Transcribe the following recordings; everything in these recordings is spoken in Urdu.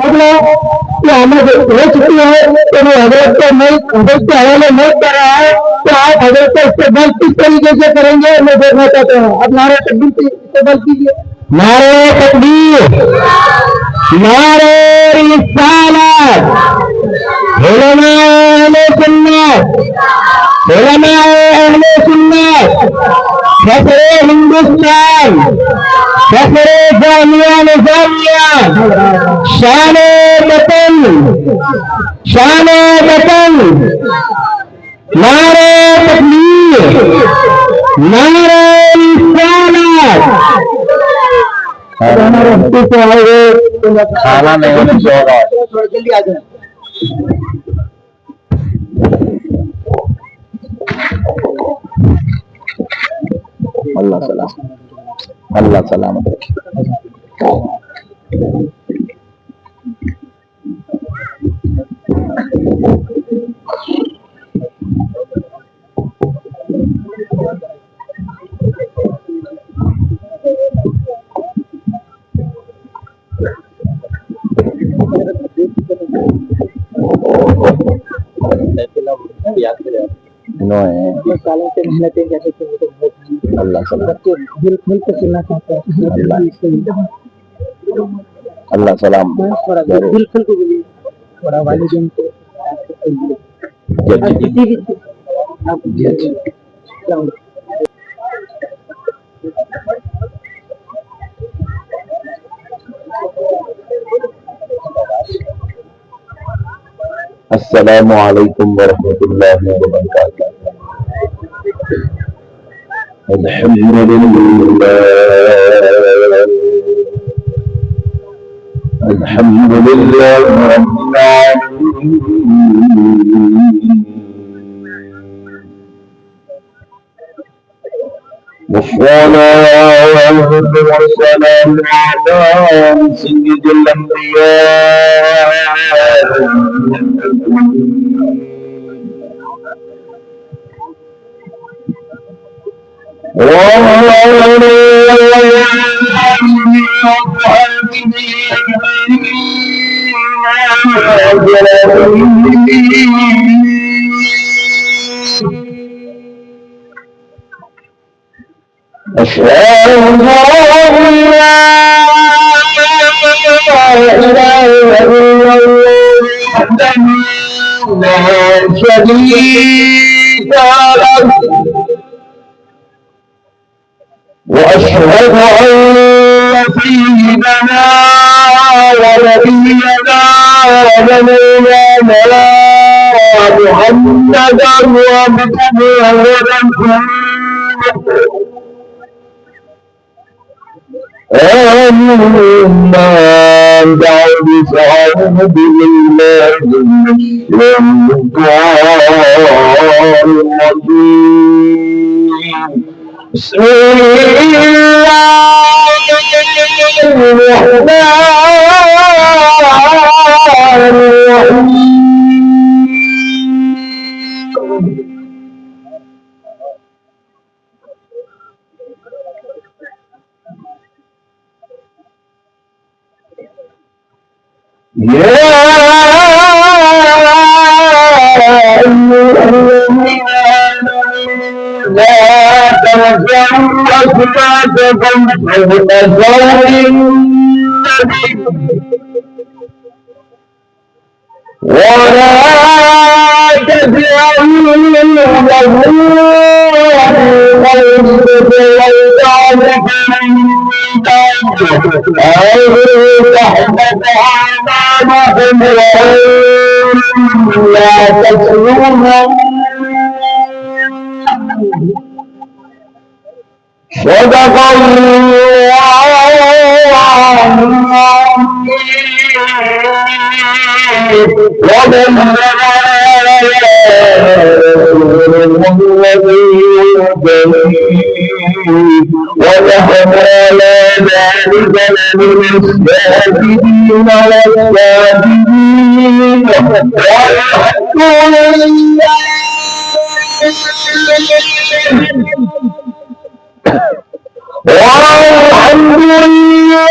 ہمیں ہو چکی ہے تو وہ حضرت کو حضرت کے حوالے نہیں کر رہا ہے تو آپ حضرت کا استقبال کس طریقے سے کریں گے میں دیکھنا چاہتا ہوں. اب نعرہ تکبیر سے استقبال کیجیے. نعرہ تکبیر، نعرہ رسالت، علماء اہل سنت، علماء اہل سنت، فخر ہندوستان، فخر جامعہ نظامیہ، شان وطن، شان وطن، نعرہ تکبیر، نعرہ رسالت. کھانا نہیں ہوگا. جلدی آ جائیں. اللہ سلام، اللہ سلامت رکھے. اللہ سلام، بالکل تھوڑا والدین کو السلام علیکم ورحمۃ اللہ وبرکاتہ. الحمد للہ، الحمد للہ رب العالمین، والصلاة والسلام على سيد الأنبياء أشهد أن لا إله إلا الله وحده لا شريك له، وأشهد أن سيدنا ونبينا ومولانا محمدا عبده ورسوله. أما بعد فأعوذ بالله من الشيطان الرجيم. بسم الله الرحمن الرحيم. يا أيها الذين آمنوا لا ترفعوا أصواتكم فوق صوت النبي ولا تجعلوا له تحبط أعمالكم لا تسلمون. صدق الله ومن ونحن على ذلك لمن الشاهدين والشاهدين. والحمد لله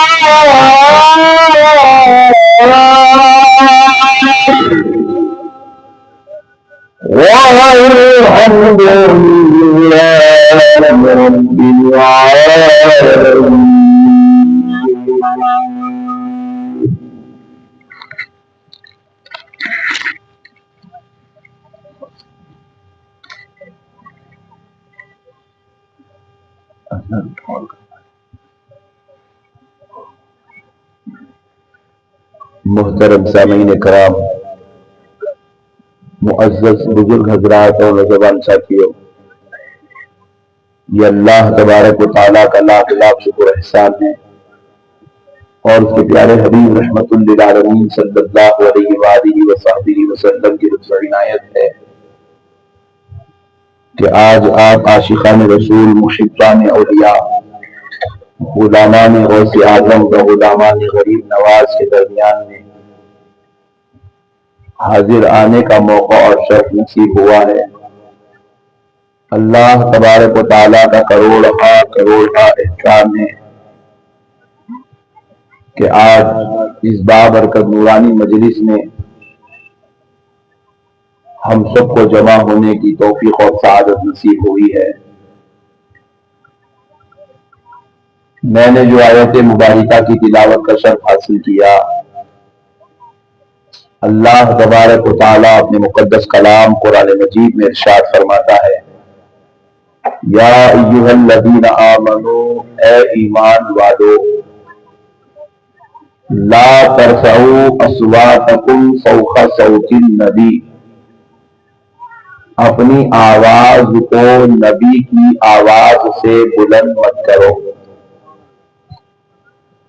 والحمد لله محترم سامعین کرام، معزز بزرگ حضرات اور نوجوان ساتھیوں، یہ اللہ تبارک و تعالیٰ کا لاکھ لاکھ شکر احسان ہے اور اس کے پیارے حبیب رحمت للعالمین صلی اللہ علیہ وآلہ وصحبہ وسلم کی لطف عنایت ہے کہ آج آپ عاشقان رسول، محبان اولیاء، غلامان غوث اعظم و غلامان غریب نواز کے درمیان میں حاضر آنے کا موقع اور شرف نصیب ہوا ہے۔ اللہ تبارک و تعالیٰ کا کروڑ احسان ہے کہ آج اس بابرکت نورانی مجلس میں ہم سب کو جمع ہونے کی توفیق اور سعادت نصیب ہوئی ہے۔ میں نے جو آیت مبارکہ کی تلاوت کا شرف حاصل کیا، اللہ تبارک و تعالیٰ اپنے مقدس کلام قرآن مجید میں ارشاد فرماتا ہے، یا ایھا الذین آمنوا، اے ایمان والو، لا ترفعوا اصواتکم فوق صوت النبی، اپنی آواز کو نبی کی آواز سے بلند مت کرو،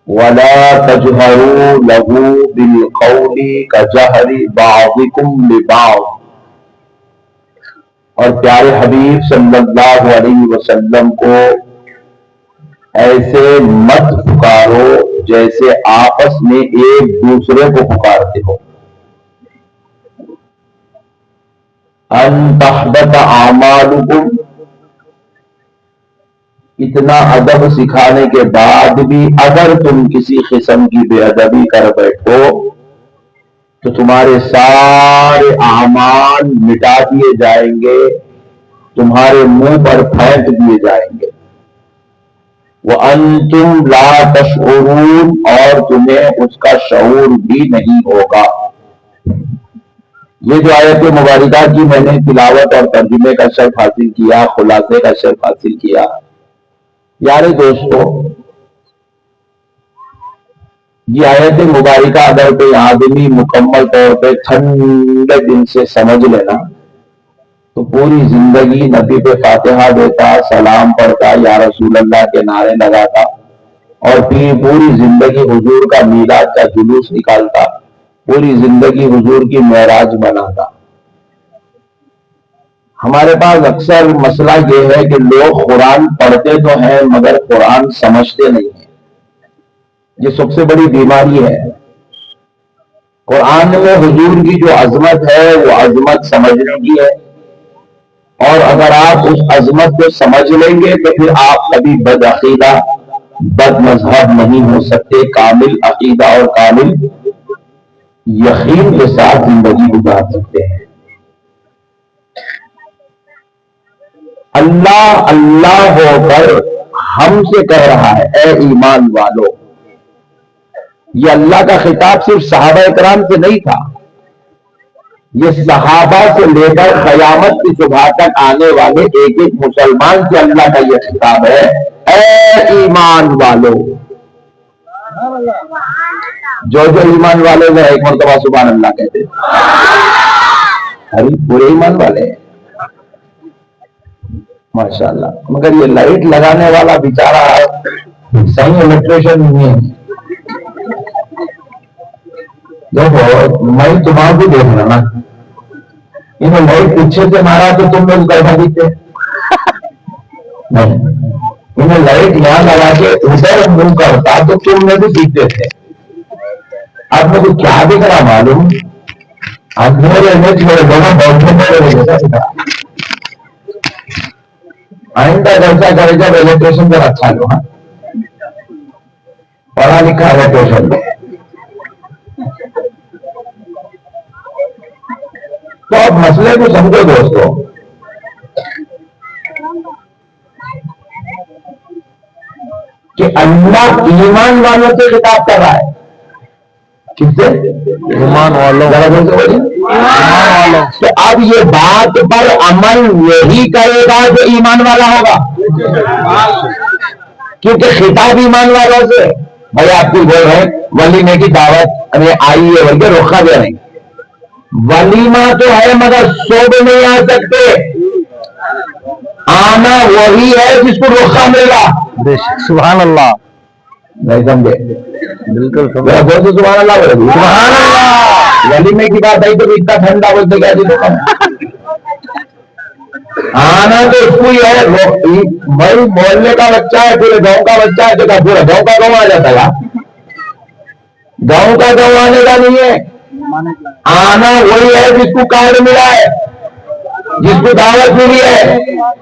وَلَا تَجْهَرُوا لَهُ بِالْقَوْلِ كَجَهْرِ بَعْضِكُمْ لِبَعْضٍ، اور پیارے حبیب صلی اللہ علیہ وسلم کو ایسے مت پکارو جیسے آپس میں ایک دوسرے کو پکارتے ہو، أَن تَحْبَطَ أَعْمَالُكُمْ، اتنا ادب سکھانے کے بعد بھی اگر تم کسی قسم کی بے ادبی کر بیٹھو تو تمہارے سارے اعمال مٹا دیے جائیں گے، تمہارے منہ پر پھینک دیے جائیں گے، وَأَنْتُمْ لَا تَشْعُرُونَ، اور تمہیں اس کا شعور بھی نہیں ہوگا۔ یہ جو آیت مبارکہ کی میں نے تلاوت اور ترجمے کا شرف حاصل کیا، خلاصے کا شرف حاصل کیا، یارے دوستو، یہ آیت مبارکہ اگر کوئی آدمی مکمل طور پہ ٹھنڈے دل سے سمجھ لینا تو پوری زندگی نبی پہ فاتحہ دیتا، سلام پڑھتا، یا رسول اللہ کے نعرے لگاتا، اور پھر پوری زندگی حضور کا میلاد کا جلوس نکالتا، پوری زندگی حضور کی معراج بناتا۔ ہمارے پاس اکثر مسئلہ یہ ہے کہ لوگ قرآن پڑھتے تو ہیں مگر قرآن سمجھتے نہیں ہیں، یہ سب سے بڑی بیماری ہے۔ قرآن میں حضور کی جو عظمت ہے وہ عظمت سمجھنے کی ہے، اور اگر آپ اس عظمت کو سمجھ لیں گے تو پھر آپ کبھی بد عقیدہ، بد مذہب نہیں ہو سکتے، کامل عقیدہ اور کامل یقین کے ساتھ زندگی گزار سکتے ہیں۔ اللہ اللہ ہو کر ہم سے کہہ رہا ہے، اے ایمان والو۔ یہ اللہ کا خطاب صرف صحابہ کرام سے نہیں تھا، یہ صحابہ سے لے کر قیامت کی صبح تک آنے والے ایک ایک مسلمان سے اللہ کا یہ خطاب ہے، اے ایمان والو۔ جو ایمان والے ہیں ایک مرتبہ سبحان اللہ کہتے ہیں، ابھی پورے ایمان والے ہیں ماشاءاللہ، مگر یہ لائٹ لگانے والا بیچارہ صحیح الیکٹریشن نہیں ہے۔ دیکھو میں تمہارا بھی دیکھ رہا نا، انہیں لائٹ پیچھے سے مارا تو تم لوگ کیسا دیکھتے نہیں، انہیں لائٹ یہاں لگا کے ادھر منہ کرتا تو تم میں بھی دیکھتے تھے۔ اب مجھے کیا دکھ رہا معلوم، اندھیرے میں چھوڑے دونوں بیٹھے میرے جیسا دکھا۔ آئندہ جیسا کرے جب الیکٹریشن پر اچھا لو، پڑھا لکھا الیکٹریشن میں۔ تو اب مسئلے کو سمجھو دوستو، اللہ ایمان والوں سے خطاب کر رہا ہے. کس سے؟ ایمان والوں. تو اب یہ بات پر عمل یہی کرے گا جو ایمان والا ہوگا، کیونکہ خطاب ایمان والوں سے. بھائی آپ کو بول رہے ہیں ولیمے کی دعوت آئی ہے بلکہ رخا دے رہے ہیں. ولیمہ تو ہے مگر سب نہیں آ سکتے. آنا وہی ہے جس کو رخا ملا. سبحان اللہ. نہیں سمجھے؟ بالکل سبحان اللہ بولے. سبحان اللہ. ولیمے کی بات آئی تو اتنا ٹھنڈا بولتے کیا جی. آنا تو اس کو ہی ہے. بھائی محلے کا بچہ ہے، پورے گاؤں کا بچہ ہے، تو کیا پورا گاؤں کا گاؤں آ جاتا ہے؟ گاؤں کا گاؤں آنے کا نہیں ہے. آنا وہی ہے جس کو کارڈ ملا ہے، جس کو دعوت ملی ہے.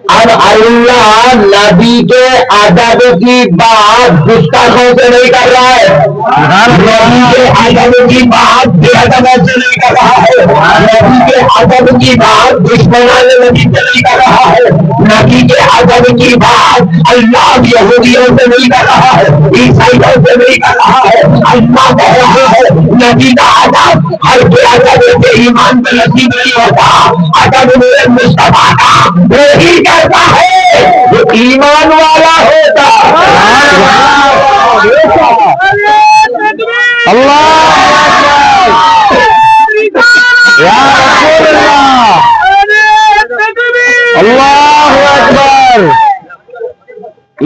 اب اللہ نبی کے ادب کی بات گستاخوں سے نہیں کر رہا ہے. نبی کے ادب کی بات بے ادبوں سے نہیں کر رہا ہے. نبی کے ادب کی بات دشمنان نبی سے نہیں کر رہا ہے. نبی کے ادب کی بات اللہ یہودیوں سے نہیں کر رہا ہے، عیسائیوں سے نہیں کر رہا ہے. اللہ کہہ رہا ہے نبی کا ادب ہر کے ادب سے ایمان میں نصیب نہیں ہوتا. ادب میرے مصطفیٰ کا وہی کرتا ہے جو ایمان والا ہوتا. اللہ اکبر.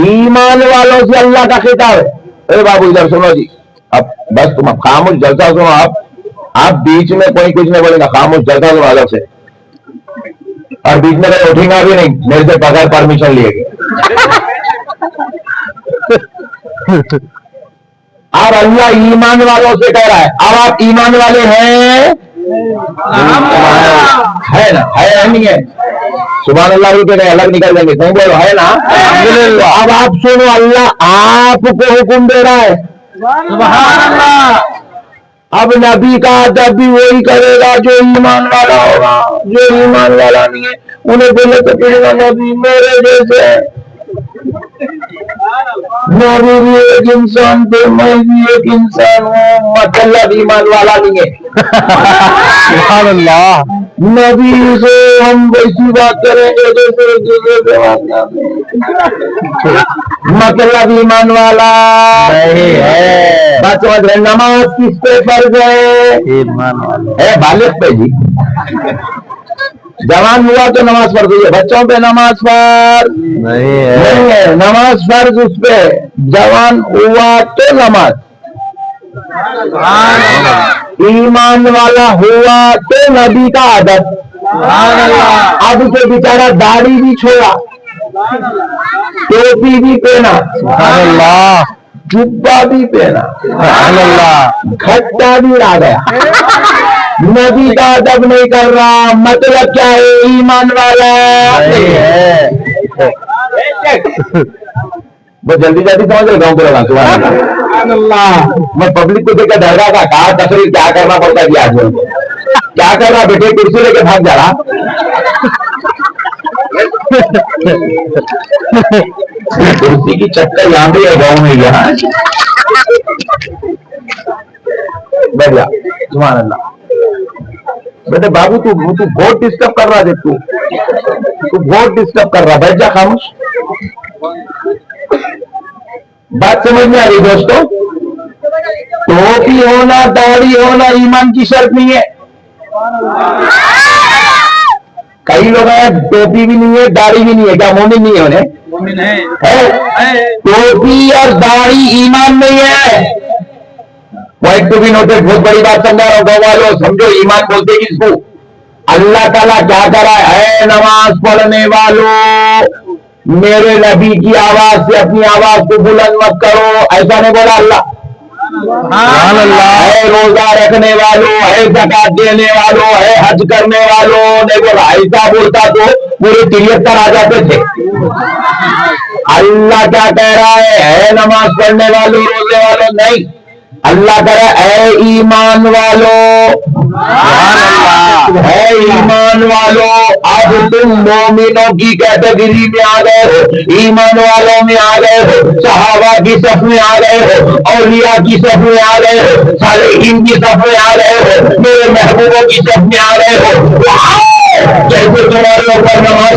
ایمان والوں سے اللہ کا خطاب ہے. اے بابو ادھر سنو جی. اب بس تم اب خاموش جلسہ سنو. آپ بیچ میں کوئی کچھ نہیں بولے گا. خاموش جلسہ سنو الگ سے. اور بیچ میں کوئی اٹھیں گا بھی نہیں میرے سے بغیر پرمیشن لیے گئے. اب اللہ ایمان والوں سے کہہ رہا ہے. اب آپ ایمان والے ہیں؟ ہے نا؟ ہے نہیں ہے؟ سبحان اللہ بھی کہہ الگ نکل جائیں گے. نہیں بولو ہے نا؟ اب آپ سنو اللہ آپ کو حکم دے رہا ہے. سبحان اللہ. اب نبی کا ادب بھی وہی کرے گا جو ایمان والا ہوگا. جو ایمان والا نہیں ہے انہیں بولے تو کہے گا نبی میرے جیسے. نبی بھی ایک انسان تھے، میں بھی ایک انسان ہوں. مطلب ایمان والا نہیں ہے. سبحان اللہ. نبی سے ہم ویسی بات کریں گے جیسے مطلب ایمان والا نہیں ہے. بات سمجھ رہے. نماز کس پہ فرض ہے؟ ایمان والا. ہے بالغ پہ جی. جوان ہوا تو نماز فرض ہوئی ہے، بچوں پہ نماز فرض نہیں نہیں ہے. ہے. نماز فرض اس پہ جوان ہوا تو نماز. ایمان والا ہوا تو نبی کا ادب. اب سے بیچارہ داڑھی بھی چھوڑا، ٹوپی بھی پہنا، سبحان اللہ. جبہ بھی پہنا، سبحان اللہ. کھٹا بھی آ گیا. نبی کا ادب نہیں کر رہا. مطلب کیا ہے؟ ایمان والا نہیں ہے. بس جلدی جلدی سمجھ رہے گاؤں کو لگا. سبحان اللہ. میں پبلک کو دیکھ کر ڈر رہا تھا کہا تقریر کیا کرنا پڑتا ہے آج کیا کر رہا بیٹے کرسی لے کے بھاگ جا رہا. کرسی کی چکر یہاں بھی ہے گاؤں میں یہاں. بیٹھ جا. سبحان اللہ. بیٹے بابو تو بہت ڈسٹرب کر رہا ہے. تو بہت ڈسٹرب کر رہا. بیٹھ جا خاموش. بات سمجھ میں آ رہی دوستوں؟ ٹوپی ہونا داڑھی ہونا ایمان کی شرط نہیں ہے. کئی لوگ ہیں ٹوپی بھی نہیں ہے داڑھی بھی نہیں ہے. کیا مومن نہیں ہے انہیں؟ ٹوپی اور داڑھی ایمان نہیں ہے. Point to be noted. بہت بڑی بات سمجھا رہا ہوں گاؤں والوں. سمجھو ایمان بولتے کس کو؟ اللہ تعالیٰ کیا کرا ہے؟ نماز پڑھنے والوں میرے نبی کی آواز سے اپنی آواز کو بلند مت کرو. ایسا نہیں بولا اللہ. سبحان اللہ. ہے روزہ رکھنے والوں، ہے زکات دینے والوں، ہے حج کرنے والوں نہیں بولا. ایسا بولتا تو پورے 73 آ جاتے تھے. اللہ کیا کہہ رہا ہے؟ نماز پڑھنے والوں روزے والوں نہیں. اللہ کرے اے ایمان والو، اے ایمان والو، اب تم مومنوں کی کیٹیگری میں آ گئے ہو، ایمان والوں میں آ گئے ہو، صحابہ کی صف میں آ گئے ہو، اولیاء کی صف میں آ گئے ہو، صالحین کی صف میں آ گئے ہو، میرے محبوبوں کی صف میں آ گئے ہو۔ جیسے تمہارے اوپر نماز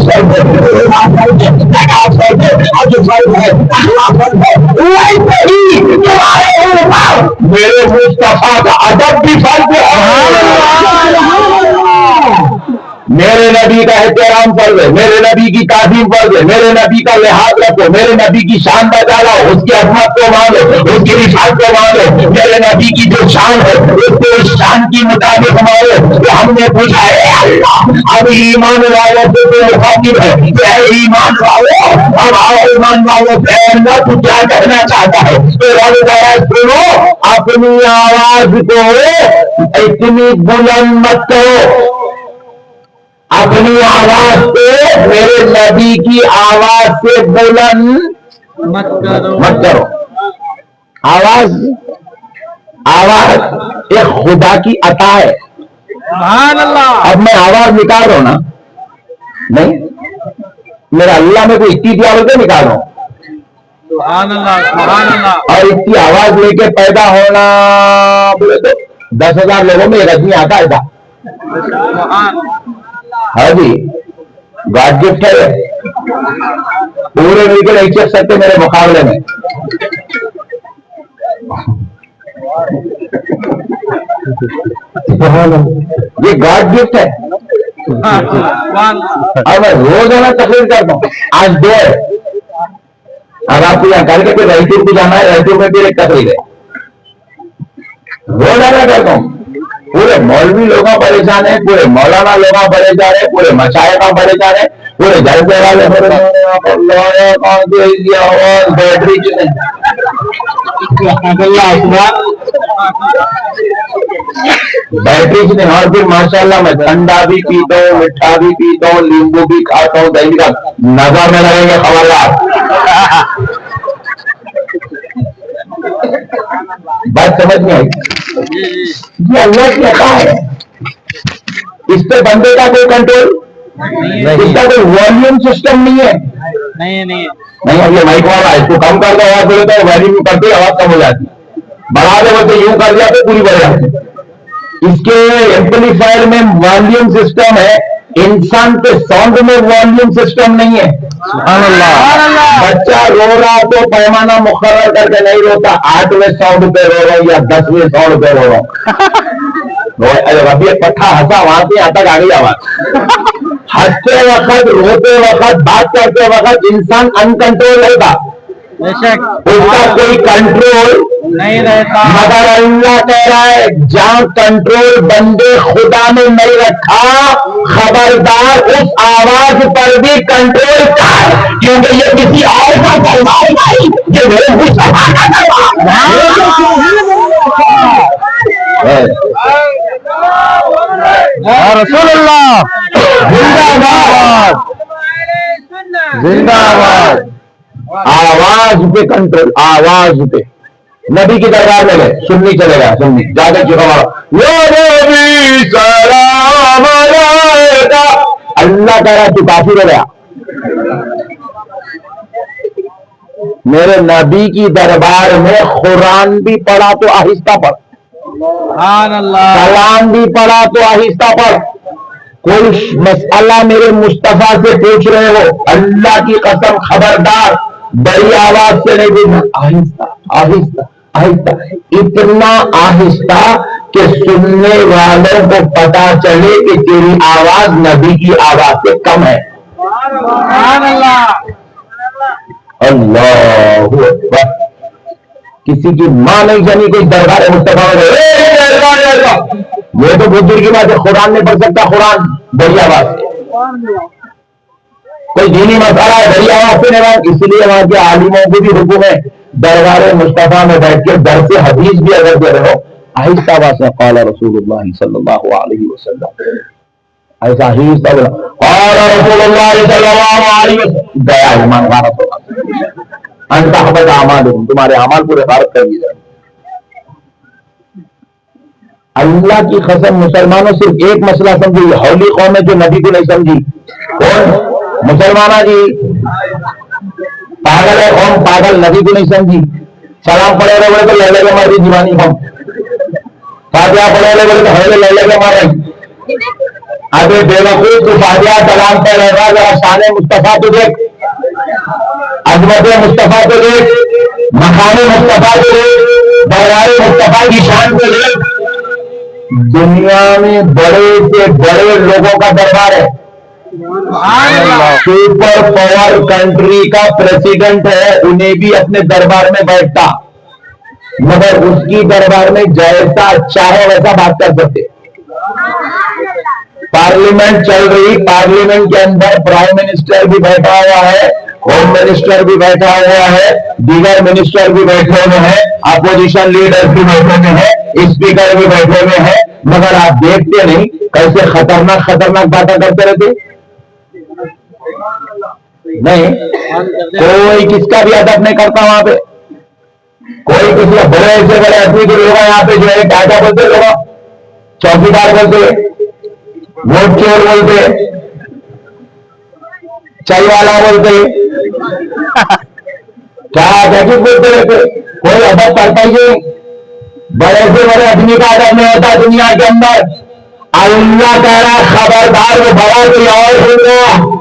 میرے مصطفیٰ کا ادب بھی فرض ہے، میرے نبی کا احترام فرض ہے، میرے نبی کی تعظیم فرض ہے، میرے نبی کا لحاظ رکھو، میرے نبی کی شان بچا لاؤ، اس کی عظمت کو مانو، اس کی رفعت کو مانو، میرے نبی کی جو شان ہے اس کو اس شان کی مطابق مانو۔ تو ہم نے پوچھا ہے اللہ اب ایمان والوں سے تو مخاطب ہے، اے ایمان والوں، اب آؤ ایمان والوں سے، اے اللہ تو کیا کہنا چاہتا ہے؟ تو رب سنو، اپنی آواز کو اتنی بلند مت کرو، اپنی آواز سے میرے نبی کی آواز سے بلند مت کرو۔ آواز ایک خدا کی عطا ہے۔ سبحان اللہ۔ اب میں آواز نکال رہا ہوں نا، نہیں میرا اللہ میں کوئی اتنی آواز نہیں نکال رہا ہوں، سبحان اللہ سبحان اللہ۔ اور اتنی آواز لے کے پیدا ہونا بولے تو 10,000 لوگوں میں ایک آدمی آتا ہے تھا۔ ہاں جی، گاڈ گفٹ ہے، پورے مل کے نہیں چیک سکتے میرے مقابلے میں۔ یہ گاڈ گفٹ ہے، اور میں روزانہ تقریر کرتا ہوں، آج 2 ہے، اب آپ کو یہاں کر کے پھر رائٹور کو جانا ہے، رائٹور میں پھر ایک تقریر ہے، روزانہ کرتا ہوں۔ پورے مولوی لوگوں پریشان ہیں، پورے مولانا لوگوں پریشان ہیں، پورے مشائخ پریشان ہیں، پورے جلسے والے بیٹری بیٹری سے، اور پھر ماشاء اللہ میں ٹھنڈا بھی پیتا ہوں، میٹھا بھی پیتا ہوں، لیمبو بھی کھاتا ہوں، دہی کا نظر میں لگیں گے خبردار۔ بات سمجھ میں آئی؟ یہ اللہ کی عطا ہے، اس پہ بندے کا کوئی کنٹرول، اس کا کوئی والیوم سسٹم نہیں ہے۔ نہیں اب یہ مائک والا ہے، اس کو کم کر دو آواز بولے تو والیوم کرتے آواز کم ہو جاتی، بڑھا دے بولتے یوں کر دیا تو پوری بڑھ جاتی۔ اس کے ایمپلیفائر میں والیوم سسٹم ہے، انسان کے ساؤنڈ میں والیوم سسٹم نہیں ہے۔ سبحان اللہ۔ بچہ رو رہا تو پیمانہ مقرر کر کے نہیں روتا، 8ویں ساؤنڈ پہ رو رہا ہوں یا 10ویں ساؤنڈ پہ رو رہا ہوں۔ ابھی ایک پٹھا ہنسا، وہاں سے یہاں تک آ گئی آواز۔ ہنستے وقت، روتے وقت، بات کرتے وقت انسان انکنٹرول ہوگا، اس کا کوئی کنٹرول نہیں رہتا، مگر اللہ کہہ رہا ہے جہاں کنٹرول بندے خدا نے نہیں رکھا، خبردار اس آواز پر بھی کنٹرول کر، کیونکہ یہ کسی اور کا فرمان نہیں، یہ میرے مصطفیٰ کا فرمان ہے۔ رسول اللہ زندہ باد، زندہ باد۔ آواز پہ کنٹرول، آواز پہ۔ نبی کی دربار میں گئے، سننی چلے گا، سننی جا کر چکا نبی سلام علیکہ، اللہ کہہ رہا تو کافر ہو گیا۔ میرے نبی کی دربار میں قرآن بھی پڑھا تو آہستہ پڑھ، کلام بھی پڑھا تو آہستہ پڑھ۔ کوئی مسئلہ میرے مصطفیٰ سے پوچھ رہے ہو، اللہ کی قسم خبردار بڑی آواز سے نہیں بولنا، آہستہ آہستہ آہستہ، اتنا آہستہ کہ سننے والوں کو پتا چلے کہ تیری آواز نبی کی آواز سے کم ہے۔ اللہ اکبر۔ کسی کی ماں نہیں جانی کوئی دربار مصطفیٰ میں، یہ تو بزرگ کی بات ہے، قرآن نہیں پڑھ سکتا، قرآن بڑی آواز سے۔ کوئی دینی مسئلہ ہے بڑی آواز سے نہیں رہا، اس لیے وہاں کے عالموں کو بھی حکم ہے دربار مصطفیٰ میں بیٹھ کے درس حدیث بھی اگر دے رہے ہو آہستہ آواز سے، قال رسول اللہ صلی اللہ علیہ وسلم، ایسا آہستہ بولا قال رسول اللہ صلی اللہ علیہ وسلم، گیا ایمان غارت ہوگا، انت حبت اعمالکم، تمہارے اعمال پورے غارت کر دیے جائیں۔ اللہ کی قسم مسلمانوں صرف ایک مسئلہ سمجھے، ہولی قوم ہے جو نبی کو نہیں سمجھی. کون؟ مسلمانہ جی پاگل ہے قوم، پاگل، نبی کو نہیں سمجھی. سلام پڑھے رہے بولے تو لے لے کے مار دی دیوانی قوم، فاتحہ پڑھے رہے بولے تو ہمیں لے لے کے مارے. ابھی بے وقوف تو فاتحہ سلام پہ رہے گا، ذرا شان مصطفیٰ تو دیکھ، عظمت مصطفیٰ کو دیکھ، مقام مصطفیٰ کو دیکھ، دربار مصطفیٰ کی شان کو دیکھ. دنیا میں بڑے سے بڑے لوگوں کا دربار ہے. سپر پاور کنٹری کا پریزیڈنٹ ہے، انہیں بھی اپنے دربار میں بیٹھتا، مگر اس کی دربار میں جیسا چاہے ویسا بات کر سکتے. پارلیمنٹ چل رہی، پارلیمنٹ کے اندر پرائم منسٹر بھی بیٹھا ہوا ہے، ہوم منسٹر بھی بیٹھا ہوا ہے، دیگر منسٹر بھی بیٹھے ہوئے ہیں، اپوزیشن لیڈر بھی بیٹھے ہوئے ہیں، اسپیکر بھی بیٹھے ہوئے ہیں، مگر آپ دیکھتے نہیں کیسے خطرناک خطرناک باتیں کرتے رہتے. نہیں، کوئی کس کا بھی ادب نہیں کرتا وہاں پہ. کوئی کسی بڑے سے بڑے آدمی کے لوگ یہاں پہ جو ہے ڈاٹا بولتے، لوگ چوکیدار بولتے، ووٹ چور بولتے، چائے والا بولتے، کیا بولتے رہتے. کوئی ادب کرتا ہی بڑے سے بڑے آدمی کا ادب نہیں ہوتا دنیا کے اندر. اللہ کہہ رہا خبردار وہ بڑا کوئی اور ہوگا،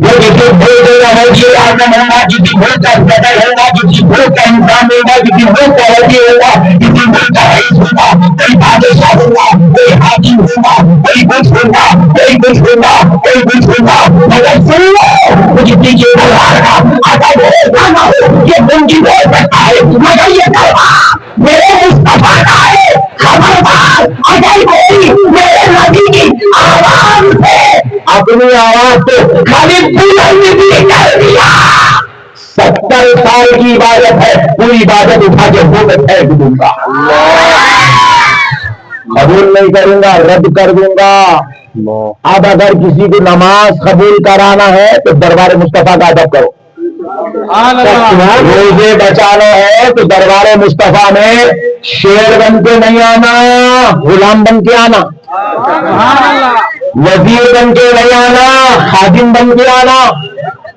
وہ کسی بھول کا وزیر اعظم ہوگا، کسی بھول کا صدر ہوگا، کسی بھول کا انسان ہوگا، کسی بھول کا وزیر ہوگا، کسی بھول کا رئیس ہوگا، کوئی بادشاہ ہوگا، کوئی حاکم ہوگا، کوئی کچھ ہوگا، کوئی کچھ ہوگا، کوئی کچھ ہوگا. مگر سن لو کسی کے دربار کا ادب ہوگا نہ ہو یہ بنگی بول سکتا ہے، مگر یہ دربار میرے مصطفیٰ کا ہے. خبردار اگر کوئی میرے نبی کی آواز سے اپنی آواز کو خالی بلند بھی کر دیا، 70 سال کی عبادت ہے، پوری عبادت اٹھا کے وہ پھینک دوں گا، قبول نہیں کروں گا، رد کر دوں گا. اب اگر کسی کو نماز قبول کرانا ہے تو دربار مصطفیٰ کا ادب کرو. روزے بچانا ہے تو دربار مصطفیٰ میں شیر بن کے نہیں آنا، غلام بن کے آنا، وزیر بن کے نہیں آنا، خادم بن کے آنا.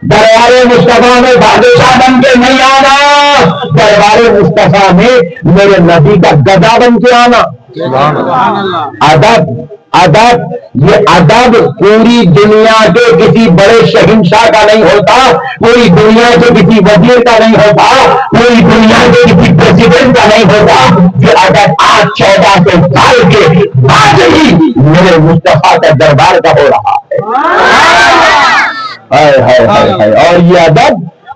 دربار مصطفیٰ میں بادشاہ بن کے نہیں آنا، دربار مصطفیٰ میں میرے نبی کا گدا بن کے آنا. ادب، ادب، یہ ادب پوری دنیا کے کسی بڑے شہنشاہ کا نہیں ہوتا، پوری دنیا کے کسی وزیر کا نہیں ہوتا، پوری دنیا کے کسی پریزیڈنٹ کا نہیں ہوتا. یہ ادب آج 1400 سال کے بعد ہی میرے مصطفیٰ کا دربار کا ہو رہا ہے. اور یہ ادب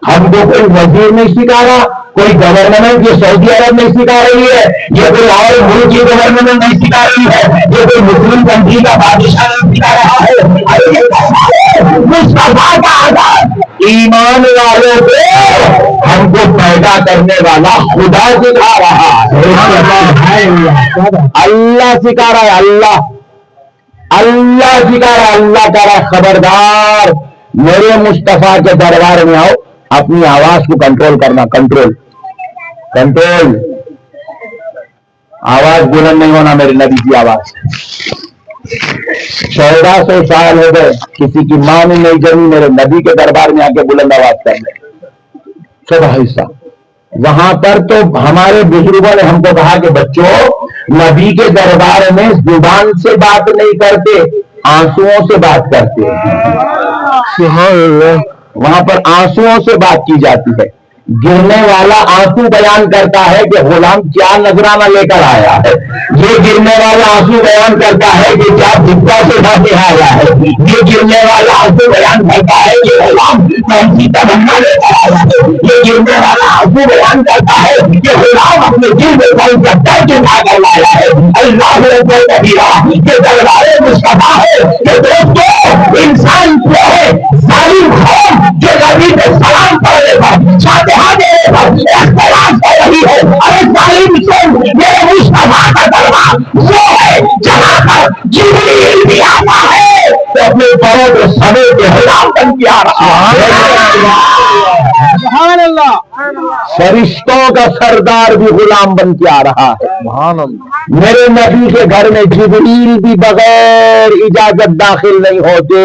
ہم کو کوئی وزیر نہیں سکھا رہا، کوئی گورنمنٹ یہ سعودی عرب نہیں سکھا رہی ہے، یہ کوئی اور ملک کی گورنمنٹ نہیں سکھا رہی ہے، یہ کوئی مسلم کنٹری کا بادشاہ نہیں سکھا رہا ہے. مصطفیٰ کا ادب ایمان والوں کو ہم کو پیدا کرنے والا خدا سکھا رہا ہے. اللہ سکھا رہا ہے، اللہ سکھا رہا ہے. اللہ کہہ رہا ہے خبردار میرے مصطفیٰ کے دربار میں آؤ، اپنی آواز کو کنٹرول کرنا. کنٹرول آواز بلند نہیں ہونا میرے نبی کی آواز. 1400 سال ہو گئے کسی کی ماں نے نہیں جمی میرے نبی کے دربار میں آ کے بلند آواز کرنے. چھوٹا حصہ وہاں پر تو ہمارے بزرگوں نے ہم کو کہا کہ بچوں نبی کے دربار میں زبان سے بات نہیں کرتے، آنسوؤں سے بات کرتے ہیں. وہاں پر آنسوؤں سے بات کی جاتی ہے. گرنے والا آنسو بیان کرتا ہے کہ غلام کیا نذرانہ لے کر آیا ہے، یہ گرنے والا آنسو بیان کرتا ہے کہ کیا بھکا سے ڈھا کے آیا ہے، یہ گرنے والا آنسو بیان کرتا ہے کہ غلام کون سی تمنا لے کر آیا ہے، یہ گرنے والا آنسو بیان کرتا ہے کہ غلام اپنے دل میں کون سا درد اٹھا کر لایا ہے. اللہ اکبر کبیرہ، یہ دربار مصطفیٰ ہے. کہ دوستو انسان جو ہے ظالم قوم جو نبی پہ سلام پڑھنے پر اختلاف کر رہی ہے، ارے ظالم سن میرے مصطفیٰ کا دربار وہ ہے جہاں پر جبریل بھی آتا ہے تو اپنے بڑوں کو سمیت کے غلام بن کے آ رہا ہے. سبحان اللہ فرشتوں کا سردار بھی غلام بن کے آ رہا ہے. سبحان اللہ میرے نبی کے گھر میں جبریل بھی بغیر اجازت داخل نہیں ہوتے.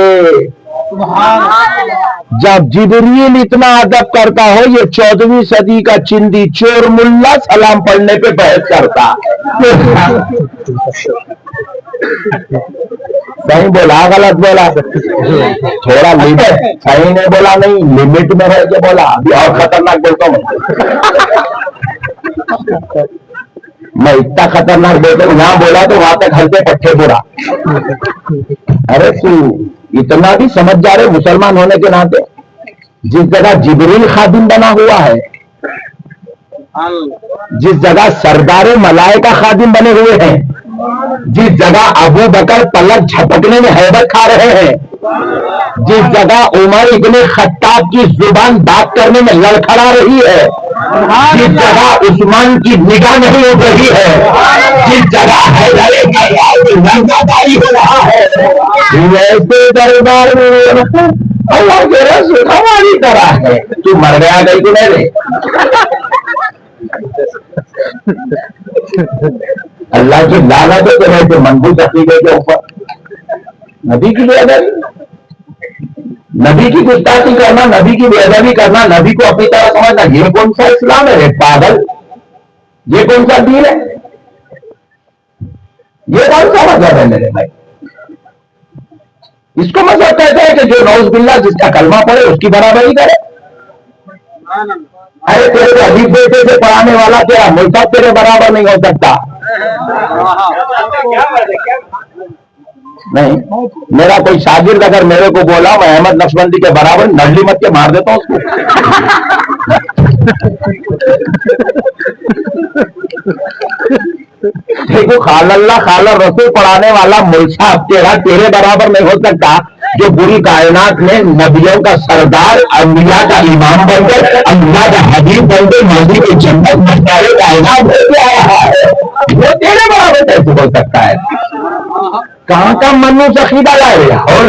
سبحان اللہ جب جبریل اتنا ادب کرتا ہو، یہ 14ویں صدی کا چندی چور ملا سلام پڑھنے پہ بحث کرتا. صحیح بولا غلط بولا؟ تھوڑا لمٹ. صحیح نہیں بولا، نہیں لمٹ میں رہ کے بولا. ابھی اور خطرناک بولتا ہوں میں اتنا خطرناک بولتا ہوں، یہاں بولا تو وہاں تک ہلکے پٹھے بولا. ارے تو اتنا بھی سمجھ جا رہے مسلمان ہونے کے ناطے، جس جگہ جبریل خادم بنا ہوا ہے، جس جگہ سردار ملائکہ خادم بنے ہوئے ہیں، جس جگہ ابو بکر پلک جھپکنے میں ہیبت کھا رہے ہیں، جس جگہ عمر ابن خطاب کی زبان بات کرنے میں لڑکھڑا رہی ہے، جس جگہ عثمان کی نگاہ نہیں اٹھ رہی ہے، جس جگہ داری ہو رہا ہے، ایسے دربار میں اللہ کے رسول ہماری طرح ہے. تو مر گیا گئی تو نہیں. اللہ کی لعنت ہے کہ رہتے منبوط عقیدے کے اوپر نبی کی بے ادبی، نبی کی گستاخی کرنا، نبی کی بے ادبی کرنا، نبی کو اپنی طرح سمجھنا، یہ کون سا اسلام ہے رے پاگل؟ یہ کون سا دین ہے؟ یہ کون سا مذہب ہے میرے بھائی؟ اس کو مذہب کہتے ہیں کہ جو نعوذ باللہ جس کا کلمہ پڑھے اس کی برابری کرے. ارے تیرے عجیب بیٹے سے پڑھانے والا تیرا ملتاب تیرے برابر نہیں ہو سکتا. نہیں، میرا کوئی شاگرد اگر میرے کو بولا میں احمد نقشبندی کے برابر، نڈلی مت کے مار دیتا ہوں اس کو. دیکھو خال اللہ خال رسول پڑھانے والا ملسا تیرا تیرے برابر نہیں ہو سکتا، جو پوری کائنات میں نبیوں کا سردار، انبیاء کا امام بن کر، انبیاء کا حبیب بن کر، ماضی کی جنت میں سارے کائنات ہو کے آیا ہے، وہ تیرے برابر کیسے ہو سکتا ہے؟ کہاں کا منو عقیدہ لائے گا؟ اور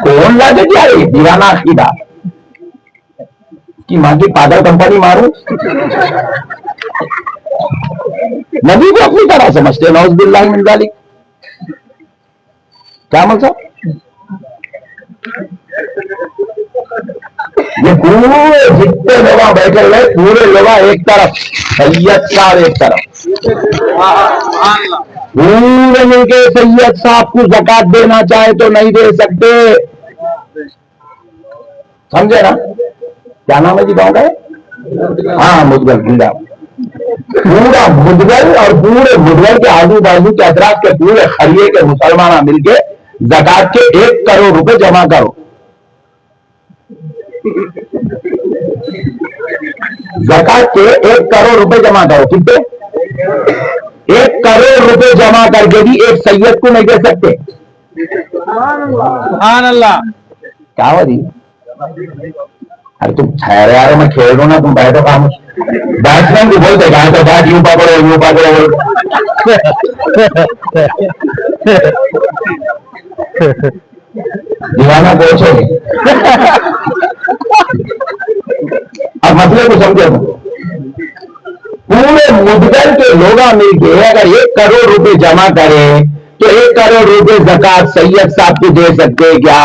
کون لا دے دیا دیوانہ عقیدہ کی ماں کی پاگل کمپنی ماروں. نبی کو اپنی طرح سمجھتے، نعوذ باللہ من ذالک. کیا مطلب؟ یہ پورے جتنے لوگ بیٹھے ہوئے پورے لوگ ایک طرف، سید صاحب ایک طرف، پورے مل کے سید صاحب کو زکات دینا چاہے تو نہیں دے سکتے. سمجھے نا؟ کیا نام ہے جی گاؤں کا؟ ہاں مدگل گنڈا. پورا مدگل اور پورے مدگل کے آزو بازو کے اطراف کے پورے خریے کے مسلمان مل کے زکات کے 1 کروڑ روپے جمع کرو. زکات کے 1 کروڑ روپے جمع کرو. کتنے؟ 1 کروڑ روپے جمع کر کے بھی ایک سید کو نہیں دے سکتے. سبحان اللہ. کیا ہو رہی؟ ارے تم ٹھہرے یار، میں کھیل رہا ہوں نا، تم بیٹھو خاموش. بیٹسمین کو بولتے کہاں تو بیٹ یوں پکڑو یوں پکڑو. دیوانہ پوچھو. اب مسئلے کو سمجھے. پورے مدگل کے لوگ مل کے اگر 1 کروڑ روپے جمع کرے تو 1 کروڑ روپے زکات سید صاحب کو دے سکتے کیا؟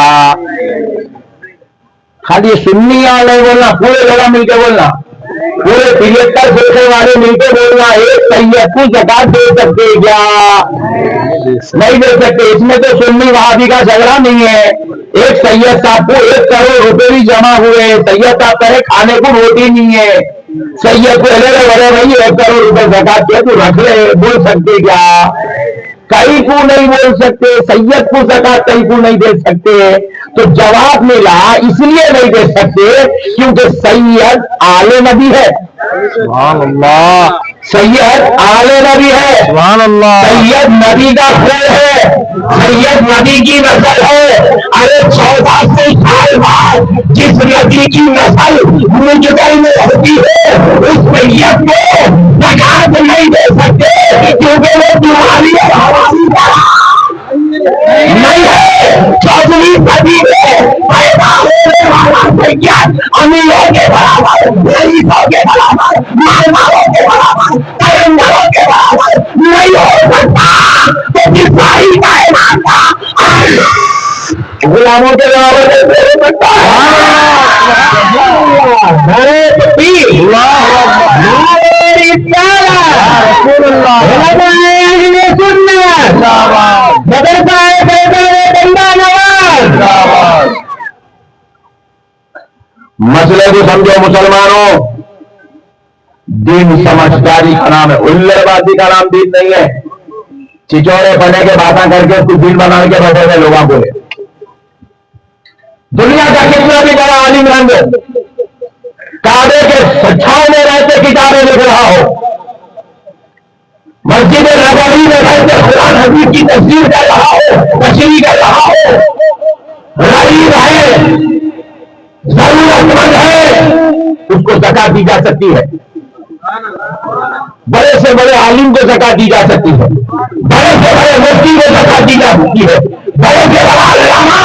خالی سنی نہیں بولنا، پورے لوگ مل کے بولنا، پورے 73 فرقے والے مل کے بولنا، ایک سید کو زکات دے سکتے کیا؟ نہیں دے سکتے. اس میں تو سنی وہابی کا جھگڑا نہیں ہے. ایک سید صاحب کو 1 کروڑ روپے بھی جمع ہوئے، سید صاحب کہے کھانے کو روٹی نہیں ہے، سید کو لے بڑے بھائی 1 کروڑ روپے زکات کے تو رکھ لے، بول سکتے کیا؟ کئی کو نہیں بول سکتے. سید کو زکات کئی کو نہیں دے سکتے. تو جواب ملا اس لیے نہیں دے سکتے کیونکہ سید آل نبی ہے. سبحان اللہ. سید آل نبی ہے. سبحان اللہ. سید نبی کا خیر ہے، سید نبی کی نسل ہے. ارے 1400 سال بعد جس نبی کی نسل مجدل میں ہوتی ہے اس سید کو زکات نہیں دے سکتے کیونکہ وہ تمہاری نہیں ہے. 14ویں صدی میں پیدا ہونے والا نہیں ہو سکتا تو پھر ساری کائنات کا غلاموں کے برابر کیسے ہو سکتا ہے؟ نعرہ تکبیر، نعرہ رسالت، علماء اہل سنت، مدرسہ فیضان بندہ نواز۔ مسئلے کو سمجھو مسلمانوں، دین سمجھداری کا نام ہے، الڑ بازی کا نام دین نہیں ہے۔ چچورے بنے کے باتیں کر کے اس کو دین بنا کے بیٹھے ہوئے لوگوں کو دنیا کا کتنا بھی بڑا عالم رنگ کعبے کے چھاؤں میں رہتے کتابیں لکھ رہا ہو، مسجد نبوی میں رہتے قرآن حدیث کی تفسیر کر رہا ہو، تشریح کر رہا ہو، غریب ہے، ضرورت مند ہے، اس کو زکات دی جا سکتی ہے۔ بڑے سے بڑے عالم کو زکات دی جا سکتی ہے، بڑے سے بڑے مفتی کو زکات دی جا سکتی ہے، بڑے سے بڑا علامہ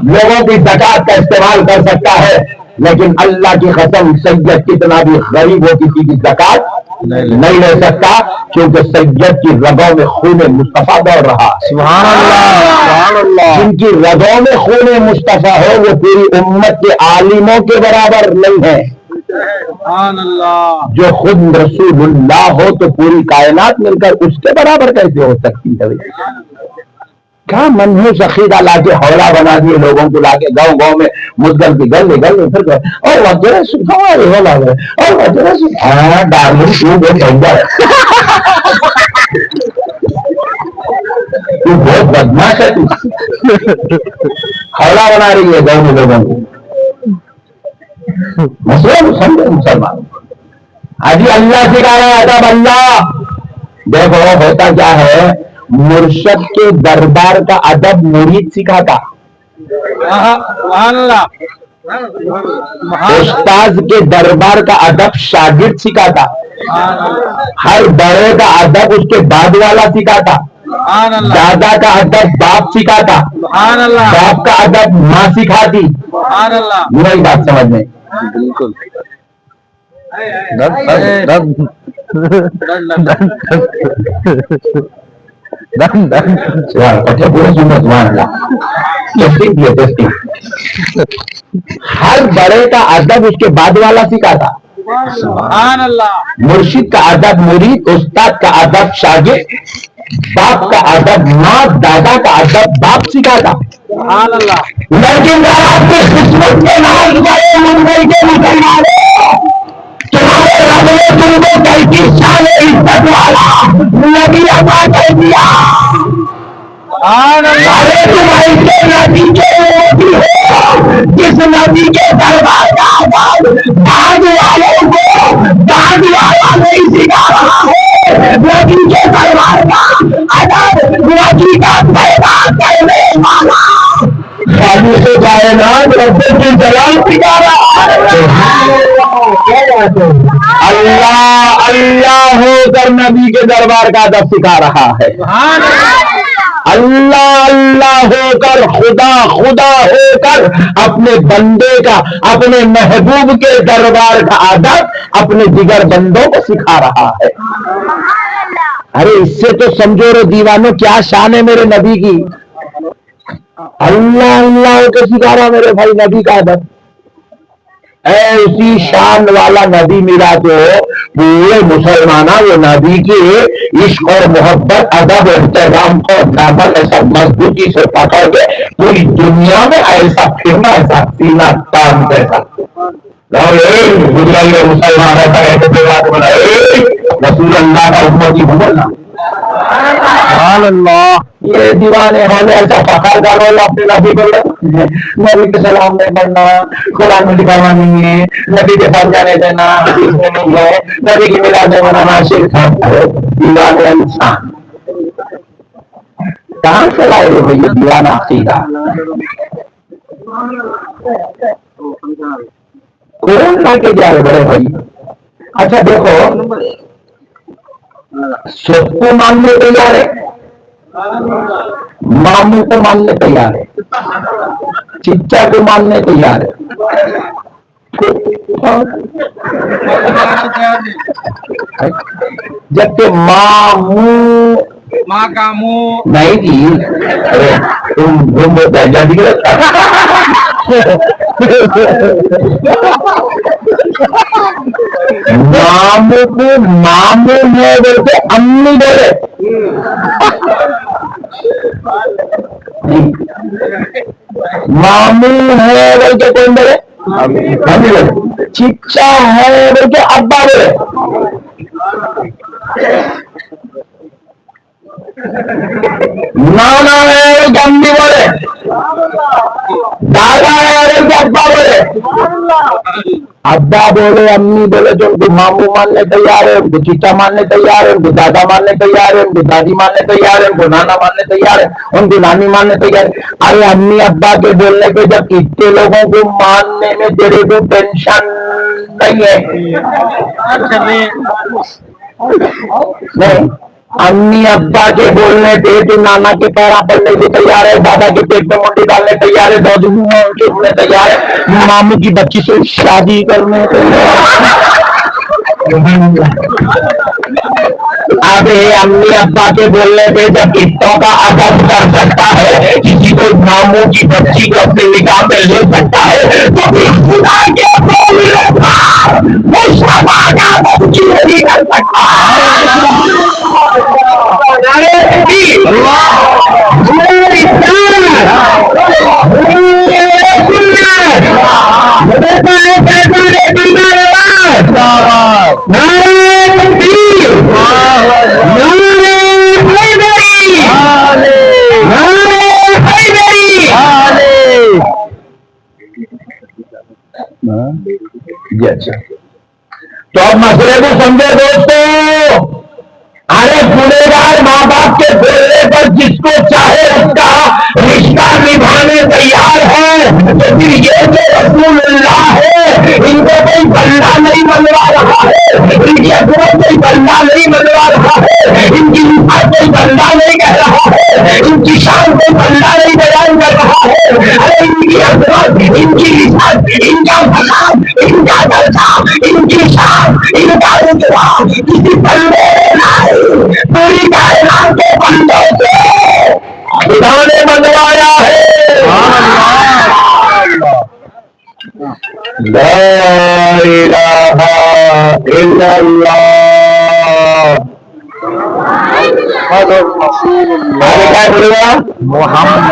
لوگوں کی زکات کا استعمال کر سکتا ہے، لیکن اللہ کی قسم سید کتنا بھی غریب ہو کسی کی زکات نہیں لے سکتا، کیونکہ سید کی رگوں میں خون مصطفیٰ دوڑ رہا ہے۔ سبحان اللہ، سبحان اللہ۔ جن کی رگوں میں خون مصطفیٰ ہو وہ پوری امت کے عالموں کے برابر نہیں ہے۔ سبحان اللہ۔ جو خود رسول اللہ ہو تو پوری کائنات مل کر اس کے برابر کیسے ہو سکتی ہے؟ کیا منحوس عقیدہ لا کے حوالہ بنا دیے لوگوں کو، لا کے گاؤں گاؤں میں مسلم کی گل نکل پھر اور وغیرہ اور وغیرہ ڈارلنگ کیوں بہت بھنگا ہے، تو بہت بدماش ہے، تو حوالہ بنا رہی ہے گاؤں میں لوگوں کو۔ مسئلہ سمجھے مسلمان، آجی اللہ سکھا رہا ہے ادب۔ اللہ دیکھو ہوتا کیا ہے، مرشد کے دربار کا ادب مرید سکھاتا، سبحان اللہ۔ استاذ کے دربار کا ادب شاگرد سکھاتا، ہر بڑے کا ادب اس کے بعد والا سکھاتا، دادا کا ادب باپ سکھاتا، باپ کا ادب ماں سکھاتی۔ میری بات سمجھ میں؟ بالکل۔ ہر بڑے کا ادب اس کے بعد والا سکھاتا، سبحان اللہ۔ مرشد کا ادب مرید، استاد کا ادب شاگرد، باپ کا ادب ماں، دادا کا ادب باپ سکھاتا۔ سبحان اللہ۔ لیکن آپ کی قسمت کے نام بڑے ممبئی کے مسلمانوں، تمہارے رب نے تم کو کیسی شان عزت والا نبی عطا کر دیا، ارے تم ایسے نبی کے نبی ہو جس نبی کے دربار کا آواز داغ والوں کو داغ والا نہیں سکھا رہا ہے، نبی کے دربار کا ادب نبی کا پیدا کرنے والا خالق کائنات رب الجلال سکھا رہا ہے۔ اللہ اللہ ہو کر نبی کے دربار کا ادب سکھا رہا ہے، اللہ اللہ ہو کر خدا خدا ہو کر اپنے بندے کا، اپنے محبوب کے دربار کا ادب اپنے دیگر بندوں کو سکھا رہا ہے۔ ارے اس سے تو سمجھو رے دیوانوں کیا شان ہے میرے نبی کی، اللہ اللہ ہو کے سکھا رہا میرے بھائی نبی کا ادب۔ ایسی شان والا نبی ملا تو پورے مسلمانہ وہ نبی کے عشق اور محبت ادب احترام کو دامن ایسا مضبوطی سے پکڑ کے پوری دنیا میں ایسا پھرنا، ایسا سینہ تان کیسا مسلمان رسول اللہ کا امتی ہو بولنا، سبحان اللہ۔ یہ دیوانے ہمیں ایسا فخر کرو اپنے نبی کو، نبی کے سلام نہیں پڑھنا، قرآن میں لکھا ہوا نہیں ہے، نبی کے ساتھ جانے دینا حدیث میں نہیں ہے، نبی کی میلاد میں منانا شرک ہے۔ دیوانے انسان کہاں سے لائے ہو یہ دیوانہ عقیدہ؟ کون لا کے جا رہے بڑے بھائی؟ اچھا دیکھو، سب کو ماننے تیار ہے، ماموں کو ماننے تیار ہے، چچا کو ماننے تیار ہے، جبکہ ماموں ماں کا منہ نہیں جی، ارے تم جلدی ماموں کو ماموں ہے بولتے امی بولے، ماموں ہے بول کے کون بولے؟ امی بولے۔ چچا ہے بول کے ابا بولے۔ نانا ہے کہ امی بولے، دادا ہے کہ ابا بولے۔ ابا بولے امی بولے جو ان کو ماموں ماننے تیار ہے، ان کو چچا ماننے تیار ہے، ان کو دادا ماننے تیار ہے، ان کو دادی ماننے تیار ہے، ان کو نانا ماننے تیار ہے، ان کو نانی ماننے تیار ہے۔ ارے امی ابا کے بولنے پہ جب اتنے لوگوں کو ماننے میں تیرے کو ٹینشن نہیں ہے؟ نہیں، امی ابا کے بولنے پہ تو نانا کے پیرا پڑنے کے تیار ہے، دادا کے پیٹ میں منڈی ڈالنے تیار ہے، دادو کے تیار ہے، ماموں کی بچی سے شادی کرنے تیار۔ اب امی ابا کے بولنے پہ جب اتوں کا ادب کر سکتا ہے، کسی کو ماموں کی بچی کو اپنے نکاح میں لے سکتا ہے، تو پھر خدا کے بولنے پر مصطفیٰ کا بچی نہیں کر سکتا۔ جی اچھا، تو اب مسئلے کو سمجھے دوستو۔ ارے گنہگار ماں باپ کے بولنے پر جس کو چاہے اس کا رشتہ نبھانے تیار ہے، تو پھر یہ جو رسول اللہ ہے ان کو کوئی بندہ نہیں بنوا رہا ہے، ان کی عظمت کوئی بندہ نہیں بنوا رہا ہے، ان کی عزت کوئی بندہ نہیں کہہ رہا ہے، ان کی شان کوئی بندہ نہیں بیان کر رہا ہے۔ ارے ان کی عظمت، ان کی عزت، ان کا مقام، ان کا درجہ، ان کی شان، ان کا رتبہ کسی بندے نے پوری کائنات کے بندوں سے خدا نے منوایا ہے۔ لا الہ الا اللہ کیا بولے گا؟ محمد